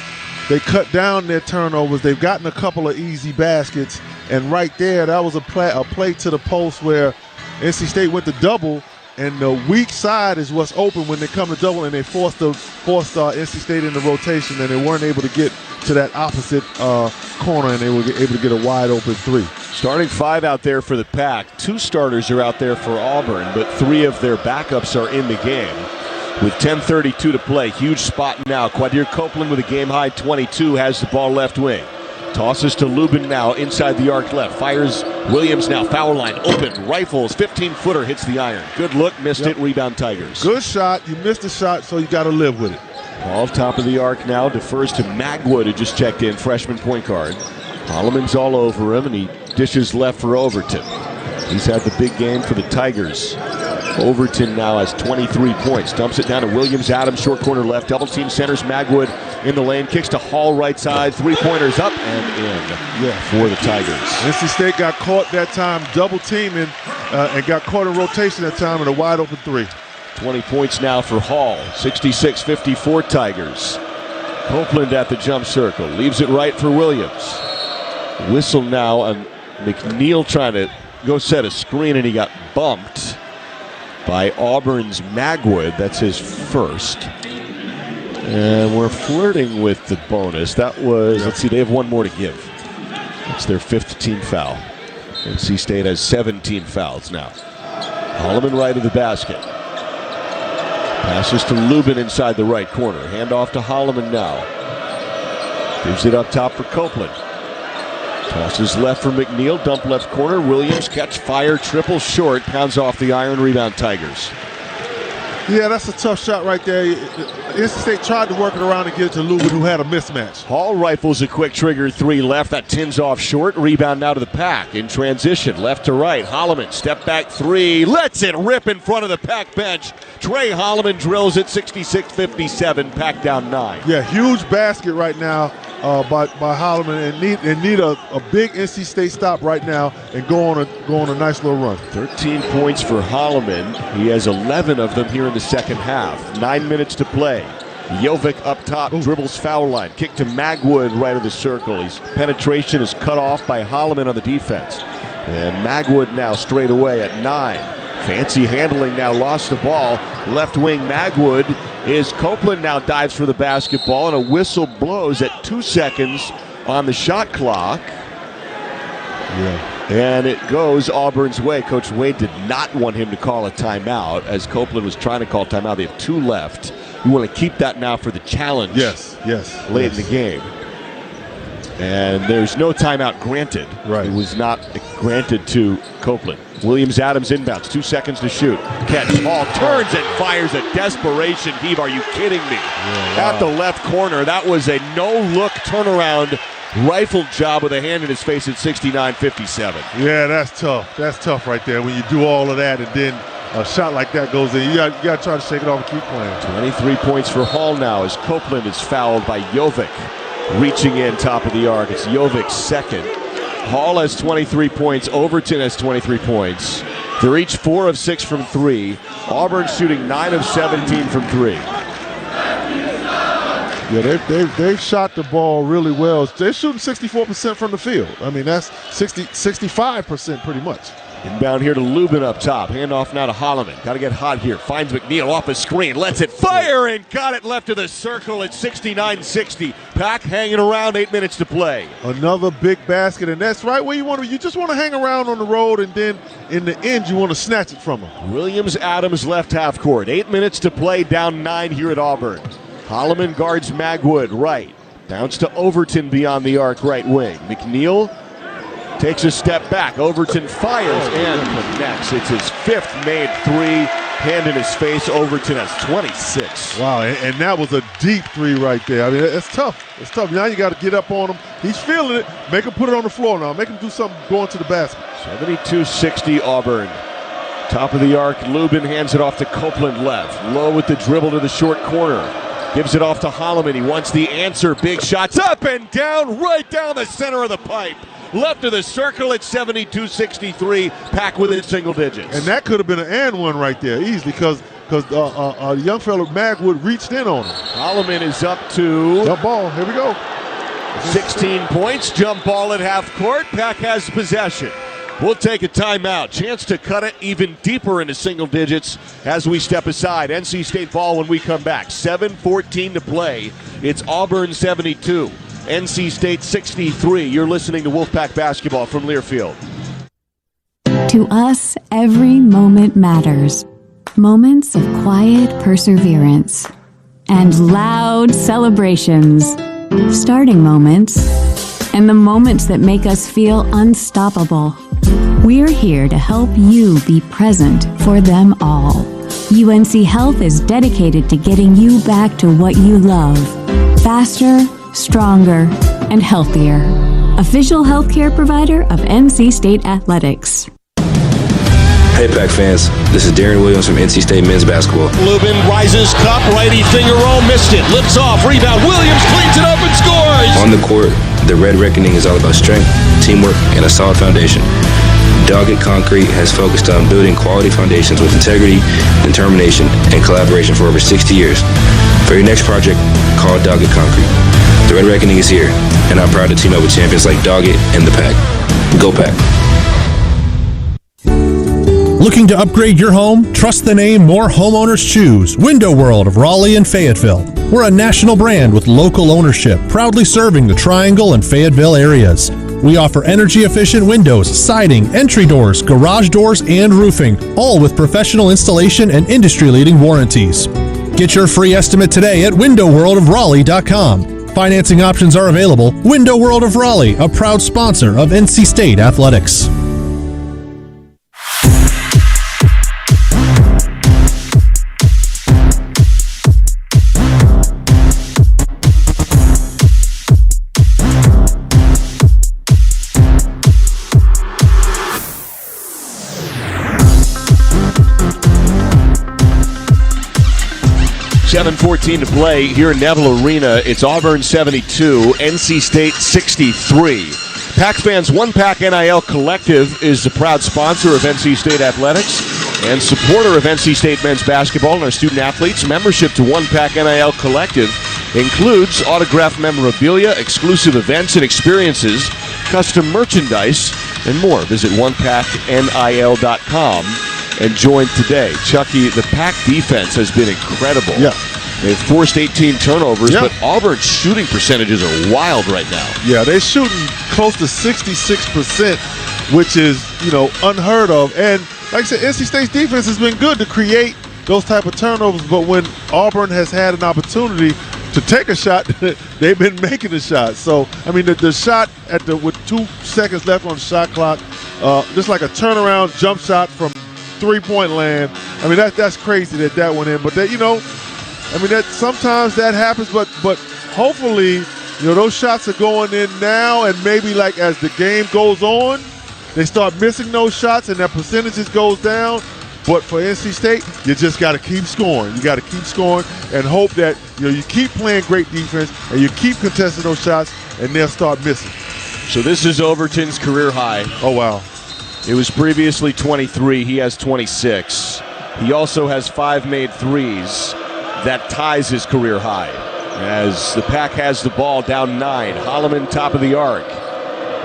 they cut down their turnovers. They've gotten a couple of easy baskets. And right there, that was a play to the post where NC State went to double, and the weak side is what's open when they come to double, and they forced NC State into rotation, and they weren't able to get to that opposite corner, and they were able to get a wide open three. Starting five out there for the Pack. 2 starters are out there for Auburn, but 3 of their backups are in the game. With 10:32 to play, huge spot now. Quadir Copeland with a game-high 22 has the ball left wing. Tosses to Lubin now inside the arc left. Fires Williams now. Foul line open. Rifles. 15-footer hits the iron. Good look. Missed it. Rebound Tigers. Good shot. You missed the shot, so you got to live with it. Off top of the arc now. Defers to Magwood, who just checked in. Freshman point guard. Holloman's all over him, and he dishes left for Overton. He's had the big game for the Tigers. Overton now has 23 points. Dumps it down to Williams. Adams, short corner left. Double team centers. Magwood in the lane. Kicks to Hall, right side. 3-pointers up and in for the Tigers. NC State got caught that time double teaming and got caught in rotation that time in a wide open 3. 20 points now for Hall. 66-54 Tigers. Copeland at the jump circle. Leaves it right for Williams. Whistle now on McNeil trying to go set a screen, and he got bumped by Auburn's Magwood. That's his first. And we're flirting with the bonus. That was, let's see, they have 1 more to give. It's their 5th team foul. NC State has 17 fouls now. Holloman right of the basket. Passes to Lubin inside the right corner. Hand off to Holloman now. Gives it up top for Copeland. Tosses left for McNeil. Dump left corner. Williams catch, fire, triple short. Pounds off the iron. Rebound Tigers. Yeah, that's a tough shot right there. NC State tried to work it around and get it to Lubin, who had a mismatch. Hall rifles a quick trigger 3 left. That tins off short. Rebound now to the Pack in transition. Left to right. Holloman, step back 3. Lets it rip in front of the Pack bench. Trey Holloman drills it 66-57. Pack down 9. Yeah, huge basket right now by Holloman, and need a big NC State stop right now and go on a nice little run. 13 points for Holloman. He has 11 of them here in the second half. 9 minutes to play. Jovic up top, dribbles foul line. Kick to Magwood right of the circle. His penetration is cut off by Holloman on the defense. And Magwood now straight away at 9. Fancy handling now, lost the ball. Left wing Magwood is Copeland now dives for the basketball, and a whistle blows at 2 seconds on the shot clock. And it goes Auburn's way. Coach Wade did not want him to call a timeout as Copeland was trying to call timeout. They have 2 left. You want to keep that now for the challenge. Late in the game. And there's no timeout granted. It was not granted to Copeland. Williams Adams inbounds. 2 seconds to shoot. Catch. Hall turns and fires a desperation heave. Are you kidding me? At the left corner. That was a no-look turnaround rifle job with a hand in his face at 69-57. Yeah, that's tough. That's tough right there when you do all of that and then a shot like that goes in. You got to try to shake it off and keep playing. 23 points for Hall now as Copeland is fouled by Jovic. Reaching in top of the arc. It's Jovic's second. Hall has 23 points. Overton has 23 points. They're each 4 of 6 from 3. Auburn shooting 9 of 17 from 3. Yeah, they've shot the ball really well. They're shooting 64% from the field. I mean, that's 65% pretty much. Inbound here to Lubin up top. Handoff now to Holloman. Got to get hot here. Finds McNeil off a screen. Lets it fire and got it left of the circle at 69-60. Pack hanging around. 8 minutes to play. Another big basket, and that's right where you want to. You just want to hang around on the road, and then in the end, you want to snatch it from them. Williams Adams left half court. 8 minutes to play. Down 9 here at Auburn. Holloman guards Magwood right. Bounce to Overton beyond the arc right wing. McNeil Takes a step back. Overton fires and connects. It's his 5th made three. Hand in his face. Overton has 26. Wow, and that was a deep three right there. I mean, it's tough. It's tough. Now you got to get up on him. He's feeling it. Make him put it on the floor now. Make him do something going to the basket. 72-60 Auburn. Top of the arc. Lubin hands it off to Copeland left. Low with the dribble to the short corner. Gives it off to Holloman. He wants the answer. Big shots up and down, right down the center of the pipe. Left of the circle at 72-63. Pack within single digits. And that could have been an and one right there, easily, because the young fellow Magwood reached in on him. Holloman is up to jump ball. Here we go. 16 points. Jump ball at half court. Pack has possession. We'll take a timeout. Chance to cut it even deeper into single digits as we step aside. NC State ball when we come back. 7:14 to play. It's Auburn 72. NC State 63. You're listening to Wolfpack Basketball from Learfield. To us, every moment matters. Moments of quiet perseverance and loud celebrations. Starting moments and the moments that make us feel unstoppable. We're here to help you be present for them all. UNC Health is dedicated to getting you back to what you love. Faster, stronger, and healthier. Official healthcare provider of NC State Athletics. Hey Pack fans, this is Darren Williams from NC State men's basketball. Lubin rises, cup, righty finger roll, missed it, lifts off, rebound, Williams cleans it up and scores! On the court, the Red Reckoning is all about strength, teamwork, and a solid foundation. Doggett Concrete has focused on building quality foundations with integrity, determination, and collaboration for over 60 years. For your next project, call Doggett Concrete. The Red Reckoning is here, and I'm proud to team up with champions like Doggett and the Pack. Go Pack. Looking to upgrade your home? Trust the name more homeowners choose. Window World of Raleigh and Fayetteville. We're a national brand with local ownership, proudly serving the Triangle and Fayetteville areas. We offer energy-efficient windows, siding, entry doors, garage doors, and roofing, all with professional installation and industry-leading warranties. Get your free estimate today at windowworldofraleigh.com. Financing options are available. Window World of Raleigh, a proud sponsor of NC State Athletics. .14 to play here in Neville Arena. It's Auburn 72, NC State 63. Pack fans, One Pack NIL Collective is the proud sponsor of NC State Athletics and supporter of NC State men's basketball and our student athletes. Membership to One Pack NIL Collective includes autographed memorabilia, exclusive events and experiences, custom merchandise, and more. Visit onepacknil.com and join today. Chucky, the Pack defense has been incredible. Yeah. They've forced 18 turnovers, but Auburn's shooting percentages are wild right now. Yeah, they're shooting close to 66%, which is, unheard of. And like I said, NC State's defense has been good to create those type of turnovers, but when Auburn has had an opportunity to take a shot, they've been making the shot. So, I mean, the shot with 2 seconds left on the shot clock, just like a turnaround jump shot from three-point land. I mean, that's crazy that went in. But that sometimes that happens. But hopefully, those shots are going in now, and maybe like as the game goes on, they start missing those shots and their percentages goes down. But for NC State, you just got to keep scoring. You got to keep scoring and hope that you keep playing great defense and you keep contesting those shots, and they'll start missing. So this is Overton's career high. Oh wow. It was previously 23. He has 26. He also has 5 made threes. That ties his career high. As the Pack has the ball down 9. Holloman top of the arc.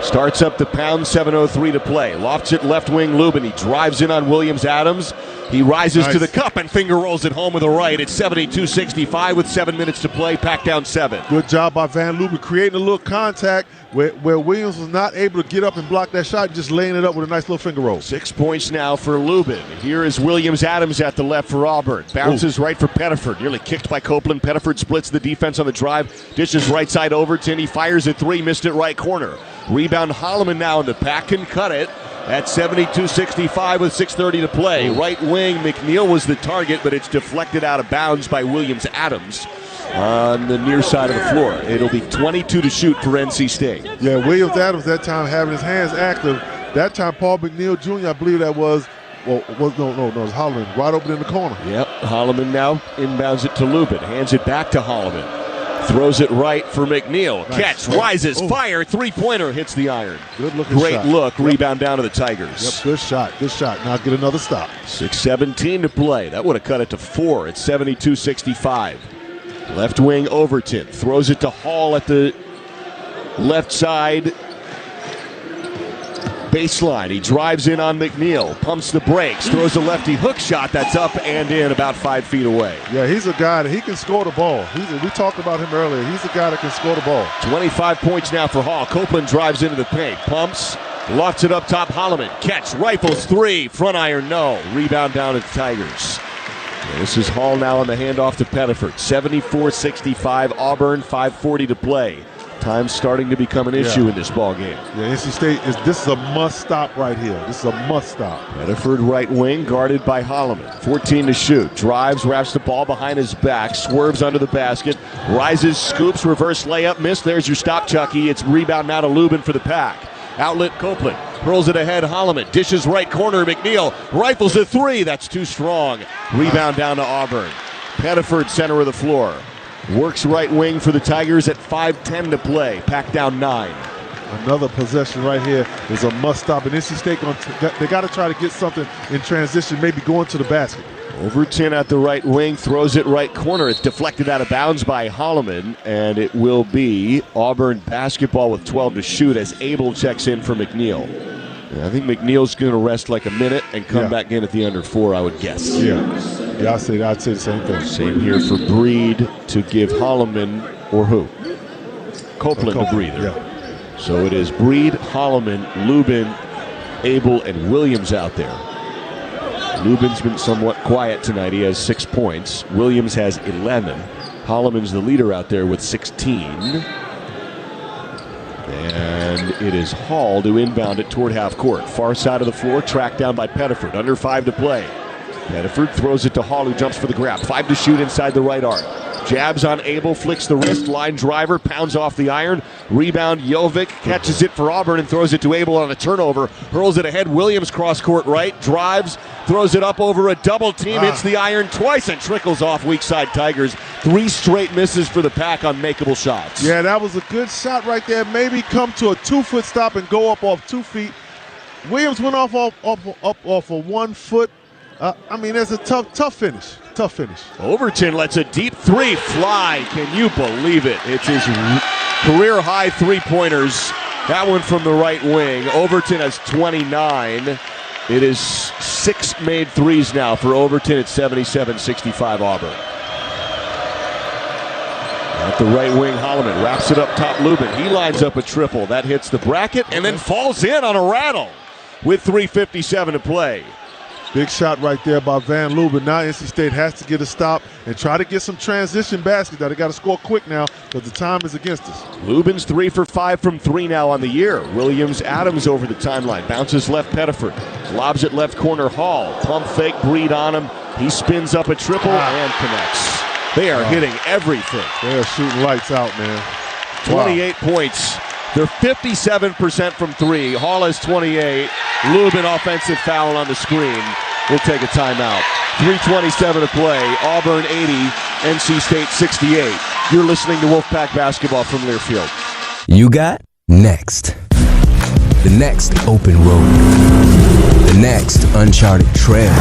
Starts up the pound, 7:03 to play. Lofts it left wing Lubin. He drives in on Williams-Adams. He rises to the cup and finger rolls it home with a right. It's 72-65 with 7 minutes to play. Pack down 7. Good job by Van Lubin creating a little contact where Williams was not able to get up and block that shot, just laying it up with a nice little finger roll. 6 points now for Lubin. Here is Williams Adams at the left for Auburn. Bounces right for Pettiford. Nearly kicked by Copeland. Pettiford splits the defense on the drive. Dishes right side Overton. He fires a 3, missed it right corner. Rebound Holloman now, and the Pack can cut it at 72-65 with 6:30 to play. Right wing, McNeil was the target, but it's deflected out of bounds by Williams Adams on the near side of the floor. It'll be 22 to shoot for NC State. Yeah, Williams Adams that time having his hands active. That time Paul McNeil Jr., I believe that was, no, it was Holloman right open in the corner. Yep, Holloman now inbounds it to Lubin. Hands it back to Holloman. Throws it right for McNeil. Nice. Catch, rises, fire, 3-pointer, hits the iron. Good looking Great shot. look, rebound down to the Tigers. Yep, good shot. Now get another stop. 6:17 to play. That would have cut it to 4. It's 72-65. Left wing Overton. Throws it to Hall at the left side baseline. He drives in on McNeil. Pumps the brakes. Throws a lefty hook shot that's up and in about 5 feet away. Yeah, he's a guy that he can score the ball. We talked about him earlier. He's a guy that can score the ball. 25 points now for Hall. Copeland drives into the paint. Pumps. Lofts it up top. Holloman. Catch. Rifles 3. Front iron no. Rebound down to the Tigers. And this is Hall now on the handoff to Pettiford. 74-65. Auburn. 5:40 to play. Time's starting to become an issue in this ball game. Yeah, NC State this is a must stop right here. This is a must stop. Pettiford right wing guarded by Holloman. 14 to shoot. Drives, wraps the ball behind his back, swerves under the basket, rises, scoops, reverse layup, missed. There's your stop, Chucky. It's rebound now to Lubin for the Pack. Outlet Copeland. Hurls it ahead, Holloman. Dishes right corner, McNeil. Rifles a 3. That's too strong. Rebound down to Auburn. Pettiford center of the floor. Works right wing for the Tigers at 5:10 to play. Pack down 9. Another possession right here is a must stop. And NC State, they got to try to get something in transition, maybe going to the basket. Overton at the right wing, throws it right corner. It's deflected out of bounds by Holloman, and it will be Auburn basketball with 12 to shoot as Abel checks in for McNeil. I think McNeil's going to rest like a minute and come back in at the under 4, I would guess. Yeah, I'd say the same thing. Same here for Breed to give Holloman, or who? Copeland to breather. Yeah. So it is Breed, Holloman, Lubin, Abel, and Williams out there. Lubin's been somewhat quiet tonight. He has 6 points. Williams has 11. Holloman's the leader out there with 16. And it is Hall to inbound it toward half court. Far side of the floor, tracked down by Pettiford. Under 5 to play. Pettiford throws it to Hall, who jumps for the grab. 5 to shoot inside the right arc. Jabs on Abel, flicks the wrist, line driver, pounds off the iron. Rebound, Jovic catches it for Auburn and throws it to Abel on a turnover. Hurls it ahead, Williams cross court right, drives, throws it up over a double team, hits the iron twice and trickles off weak side Tigers. 3 straight misses for the Pack on makeable shots. Yeah, that was a good shot right there. Maybe come to a 2-foot stop and go up off 2 feet. Williams went off of 1 foot. It's a tough finish. Tough finish. Overton lets a deep 3 fly. Can you believe it? It's his career high 3-pointers. That one from the right wing. Overton has 29. It is 6 made 3s now for Overton at 77-65 Auburn. At the right wing, Holloman wraps it up top Lubin. He lines up a triple. That hits the bracket and then falls in on a rattle with 3:57 to play. Big shot right there by Van Lubin. Now NC State has to get a stop and try to get some transition baskets. They got to score quick now because the time is against us. Lubin's 3 for 5 from 3 now on the year. Williams Adams over the timeline. Bounces left Pettiford. Lobs it left corner Hall. Pump fake, Breed on him. He spins up a triple and connects. They are hitting everything. They are shooting lights out, man. 28 points. They're 57% from 3. Hall has 28. Lubin offensive foul on the screen. We'll take a timeout. 3:27 to play. Auburn 80, NC State 68. You're listening to Wolfpack Basketball from Learfield. You got next. The next open road. The next uncharted trail.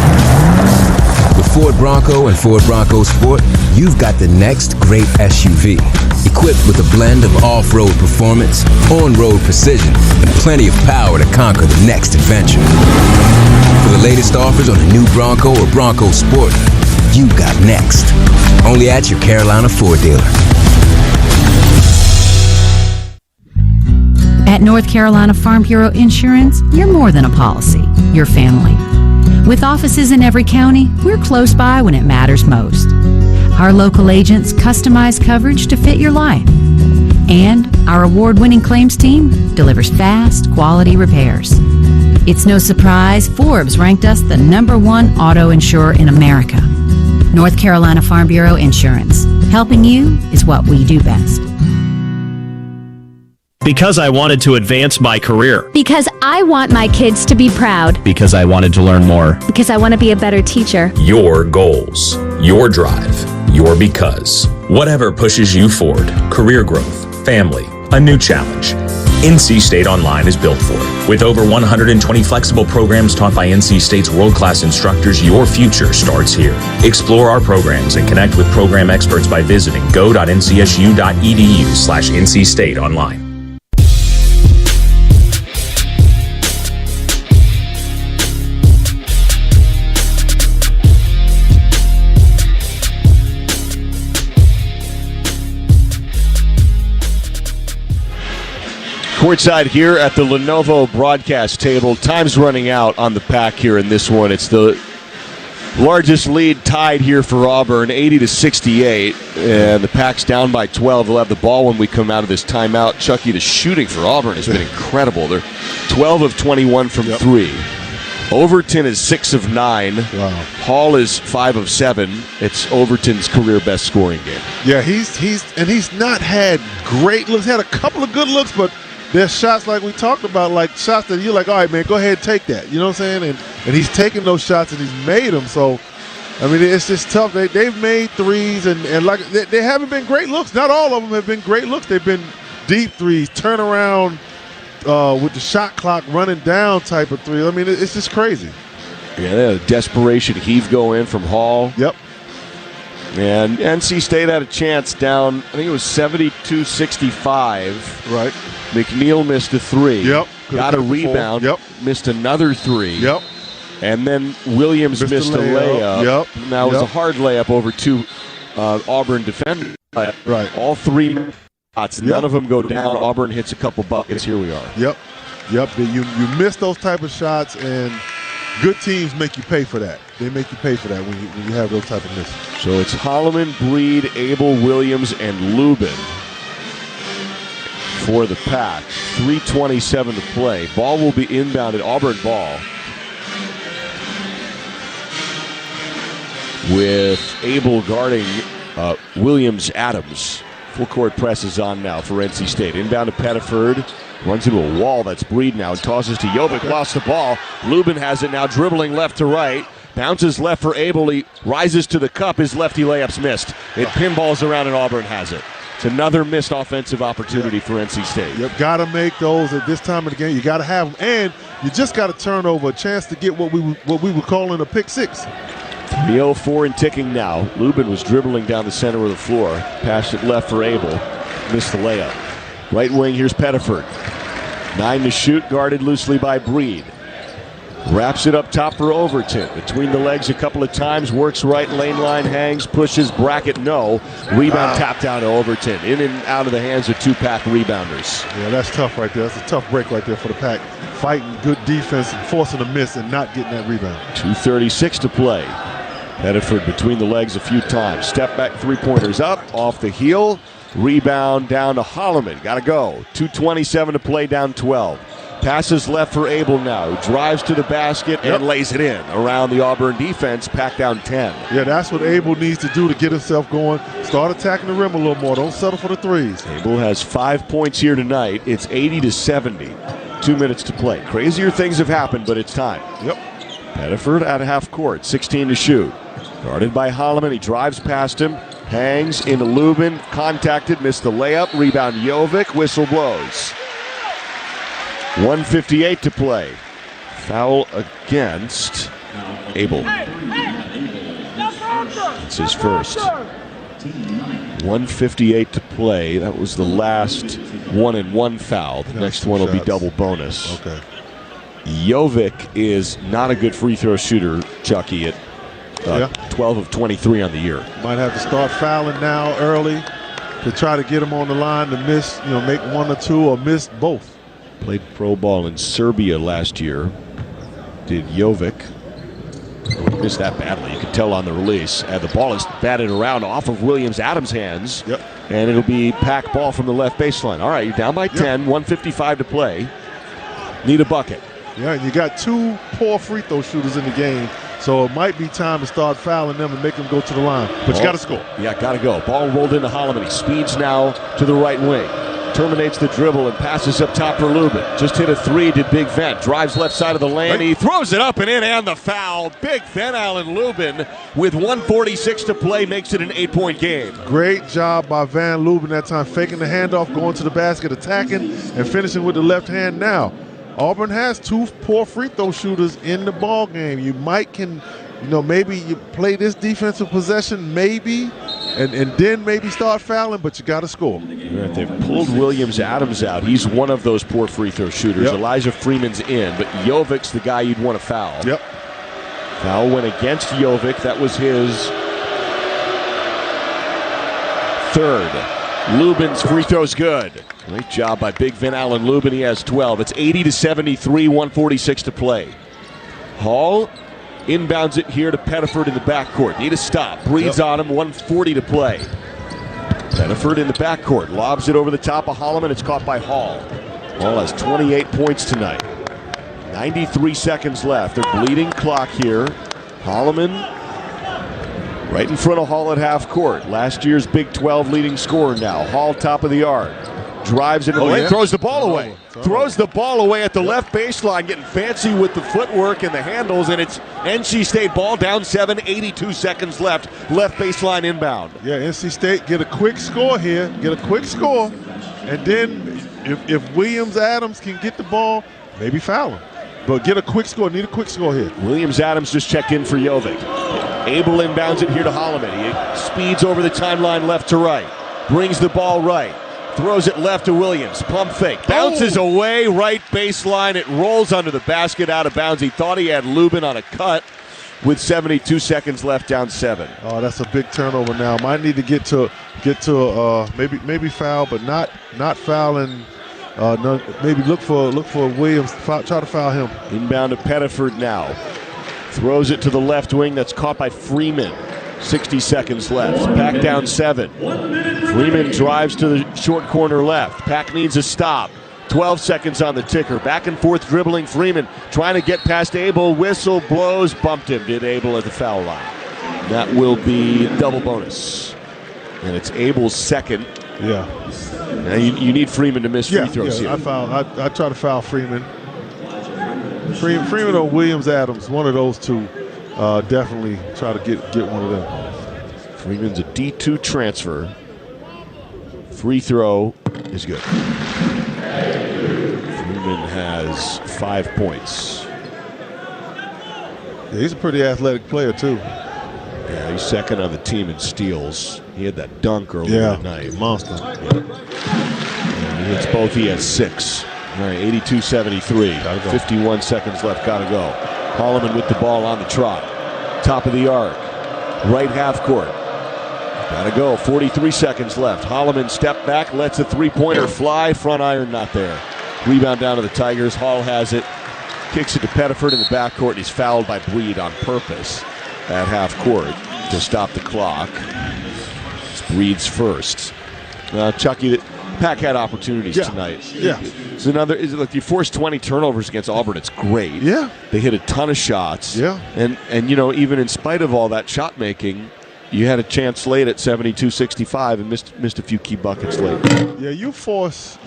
With Ford Bronco and Ford Bronco Sport, you've got the next great SUV. Equipped with a blend of off-road performance, on-road precision, and plenty of power to conquer the next adventure. For the latest offers on the new Bronco or Bronco Sport, you got next. Only at your Carolina Ford dealer. At North Carolina Farm Bureau Insurance, you're more than a policy, you're family. With offices in every county, we're close by when it matters most. Our local agents customize coverage to fit your life. And our award-winning claims team delivers fast, quality repairs. It's no surprise Forbes ranked us the #1 auto insurer in America. North Carolina Farm Bureau Insurance. Helping you is what we do best. Because I wanted to advance my career. Because I want my kids to be proud. Because I wanted to learn more. Because I want to be a better teacher. Your goals, your drive, your because. Whatever pushes you forward, career growth, family, a new challenge. NC State Online is built for it. With over 120 flexible programs taught by NC State's world-class instructors, your future starts here. Explore our programs and connect with program experts by visiting go.ncsu.edu/NC State Online. Courtside here at the Lenovo broadcast table. Time's running out on the Pack here in this one. It's the largest lead tied here for Auburn, 80-68, and the Pack's down by 12. They'll have the ball when we come out of this timeout. Chucky, the shooting for Auburn has been incredible. They're 12 of 21 from three. Overton is 6 of 9. Wow. Hall is 5 of 7. It's Overton's career best scoring game. Yeah, he's not had great looks. Had a couple of good looks, but there's shots like we talked about, like shots that you're like, all right, man, go ahead and take that. You know what I'm saying? And he's taken those shots and he's made them. So, I mean, it's just tough. They've made threes and like they haven't been great looks. Not all of them have been great looks. They've been deep threes, turn around with the shot clock running down type of three. I mean, it's just crazy. Yeah, they had a desperation heave go in from Hall. Yep. And NC State had a chance down, I think it was 72-65. Right. McNeil missed a three. Yep. Got a rebound. Yep. Missed another three. Yep. And then Williams missed a layup. Yep. Now it was a hard layup over two Auburn defenders. Right. All three shots. None of them go down. Auburn hits a couple buckets. Here we are. Yep. You miss those type of shots, and good teams make you pay for that. They make you pay for that when you have those type of misses. So it's Holloman, Breed, Abel, Williams, and Lubin for the Pack. 3:27 to play. Ball will be inbounded. Auburn ball. With Abel guarding Williams Adams. Full court press is on now for NC State. Inbound to Pettiford. Runs into a wall. That's Breed now. And tosses to Jovic. Lost the ball. Lubin has it now, dribbling left to right. Bounces left for Abel. He rises to the cup. His lefty layup's missed. It pinballs around and Auburn has it. It's another missed offensive opportunity for NC State. Yep, got to make those at this time of the game. You got to have them. And you just got to turn over a chance to get what we were calling a pick six. 3:04 and ticking now. Lubin was dribbling down the center of the floor. Passed it left for Abel. Missed the layup. Right wing, here's Pettiford. 9 to shoot, guarded loosely by Breed. Wraps it up top for Overton. Between the legs a couple of times. Works right, lane line, hangs, pushes, bracket, no. Rebound tap down to Overton. In and out of the hands of two Pack rebounders. Yeah, that's tough right there. That's a tough break right there for the Pack. Fighting good defense and forcing a miss and not getting that rebound. 2:36 to play. Pettiford between the legs a few times. Step back three-pointers up, off the heel. Rebound down to Holloman. Got to go. 2:27 to play, down 12. Passes left for Abel now. Who drives to the basket and lays it in. Around the Auburn defense, Pack down 10. Yeah, that's what Abel needs to do to get himself going. Start attacking the rim a little more. Don't settle for the threes. Abel has 5 points here tonight. It's 80-70. 2 minutes to play. Crazier things have happened, but it's time. Yep. Pettiford at half court. 16 to shoot. Guarded by Holloman. He drives past him. Hangs into Lubin. Contacted. Missed the layup. Rebound Jovic. Whistle blows. 1:58 to play. Foul against Abel. gets his first. 1:58 to play. That was the last 1-and-1 foul. The next one will be double bonus. Okay. Jovic is not a good free throw shooter, Chucky, at 12 of 23 on the year. Might have to start fouling now early to try to get him on the line to miss, make one or two or miss both. Played pro ball in Serbia last year. Did Jovic. Missed that badly. You can tell on the release. And the ball is batted around off of Williams-Adams' hands. Yep. And it'll be pack ball from the left baseline. All right, you're down by 10, 1:55 to play. Need a bucket. Yeah, and you got two poor free throw shooters in the game, so it might be time to start fouling them and make them go to the line. But you got to score. Yeah, got to go. Ball rolled into Holloman. He speeds now to the right wing. Terminates the dribble and passes up top for Lubin. Just hit a three, did Big Vent. Drives left side of the lane. He throws it up and in, and the foul. Big Vent Allen Lubin with 1:46 to play makes it an 8-point game. Great job by Van Lubin that time, faking the handoff, going to the basket, attacking, and finishing with the left hand now. Auburn has two poor free throw shooters in the ball game. You might maybe you play this defensive possession, maybe, and then maybe start fouling, but you got to score. Right, they've pulled Williams-Adams out. He's one of those poor free throw shooters. Yep. Elijah Freeman's in, but Jovic's the guy you'd want to foul. Yep. Foul went against Jovic. That was his third. Lubin's free throw's good. Great job by Big Vin Allen Lubin. He has 12. It's 80-73, 1:46 to play. Hall inbounds it here to Pettiford in the backcourt. Need a stop. Breathes on him. 1:40 to play. Pettiford in the backcourt. Lobs it over the top of Holloman. It's caught by Hall. Hall has 28 points tonight. 93 seconds left. They're bleeding clock here. Holloman right in front of Hall at half court. Last year's Big 12 leading scorer now. Hall top of the yard. Drives into the lane, throws the ball away. Throws the ball away at the left baseline, getting fancy with the footwork and the handles, and it's NC State ball down 7, 82 seconds left. Left baseline inbound. Yeah, NC State get a quick score here, and then if Williams-Adams can get the ball, maybe foul him. But get a quick score, need a quick score here. Williams-Adams just checked in for Jovic. Abel inbounds it here to Holloman. He speeds over the timeline left to right. Brings the ball right. Throws it left to Williams. Pump fake. Bounces away, right baseline. It rolls under the basket, out of bounds. He thought he had Lubin on a cut with 72 seconds left, down 7. Oh, that's a big turnover now. Might need to get to maybe foul, but not fouling. Maybe look for Williams. Try to foul him. Inbound to Pettiford now. Throws it to the left wing. That's caught by Freeman. 60 seconds left. Pack down 7. Freeman drives to the short corner left. Pack needs a stop. 12 seconds on the ticker. Back and forth dribbling Freeman. Trying to get past Abel. Whistle blows. Bumped him. Did Abel at the foul line. That will be double bonus. And it's Abel's second. Yeah. Now you need Freeman to miss free throws here. I try to foul Freeman. Freeman or Williams-Adams, one of those two. Definitely try to get one of them. Freeman's a D2 transfer. Free throw is good. Freeman has 5 points. Yeah, he's a pretty athletic player too. Yeah, he's second on the team in steals. He had that dunk earlier tonight. Monster. And he hits both. He has 6. All right, 82-73. 51 seconds left. Got to go. Holloman with the ball on the trot. Top of the arc. Right half court. Got to go. 43 seconds left. Holloman step back, lets a three-pointer fly. Front iron not there. Rebound down to the Tigers. Hall has it. Kicks it to Pettiford in the backcourt. And he's fouled by Breed on purpose at half court to stop the clock. It's Breed's first. Chucky, Pack had opportunities tonight. Yeah. So you force 20 turnovers against Auburn. It's great. Yeah. They hit a ton of shots. Yeah. And even in spite of all that shot making, you had a chance late at 72-65 and missed a few key buckets late. Yeah, you force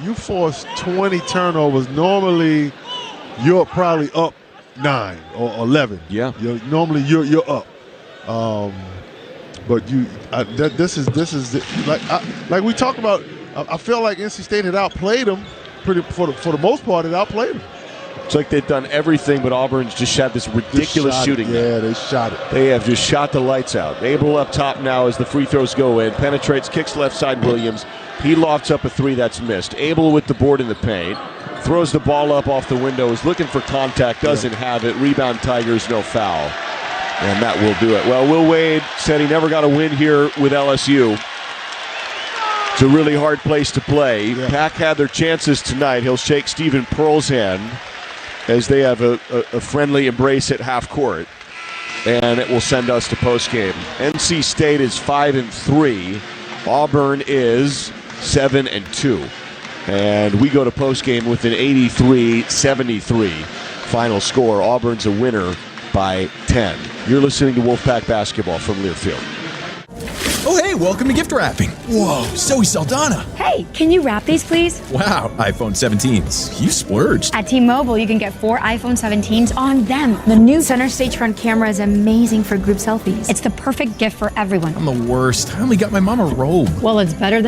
20 turnovers. Normally, you're probably up 9 or 11. Yeah. Normally you're up. But this is like we talked about. I feel like NC State had outplayed them for the most part. It outplayed them. It's like they've done everything, but Auburn's just shot this ridiculous shooting. Yeah, they shot it. They have just shot the lights out. Abel up top now as the free throws go in. Penetrates, kicks left side Williams. He lofts up a three that's missed. Abel with the board in the paint. Throws the ball up off the window. Is looking for contact. Doesn't have it. Rebound Tigers, no foul. And that will do it. Well, Will Wade said he never got a win here with LSU. It's a really hard place to play. Yeah. Pack had their chances tonight. He'll shake Stephen Pearl's hand as they have a friendly embrace at half court. And it will send us to postgame. NC State is 5-3. Auburn is 7-2. And we go to postgame with an 83-73 final score. Auburn's a winner by 10. You're listening to Wolfpack Basketball from Learfield. Oh, hey, welcome to gift wrapping. Whoa, Zoe Saldana. Hey, can you wrap these, please? Wow, iPhone 17s. You splurged. At T-Mobile, you can get 4 iPhone 17s on them. The new center stage front camera is amazing for group selfies. It's the perfect gift for everyone. I'm the worst. I only got my mom a robe. Well, it's better than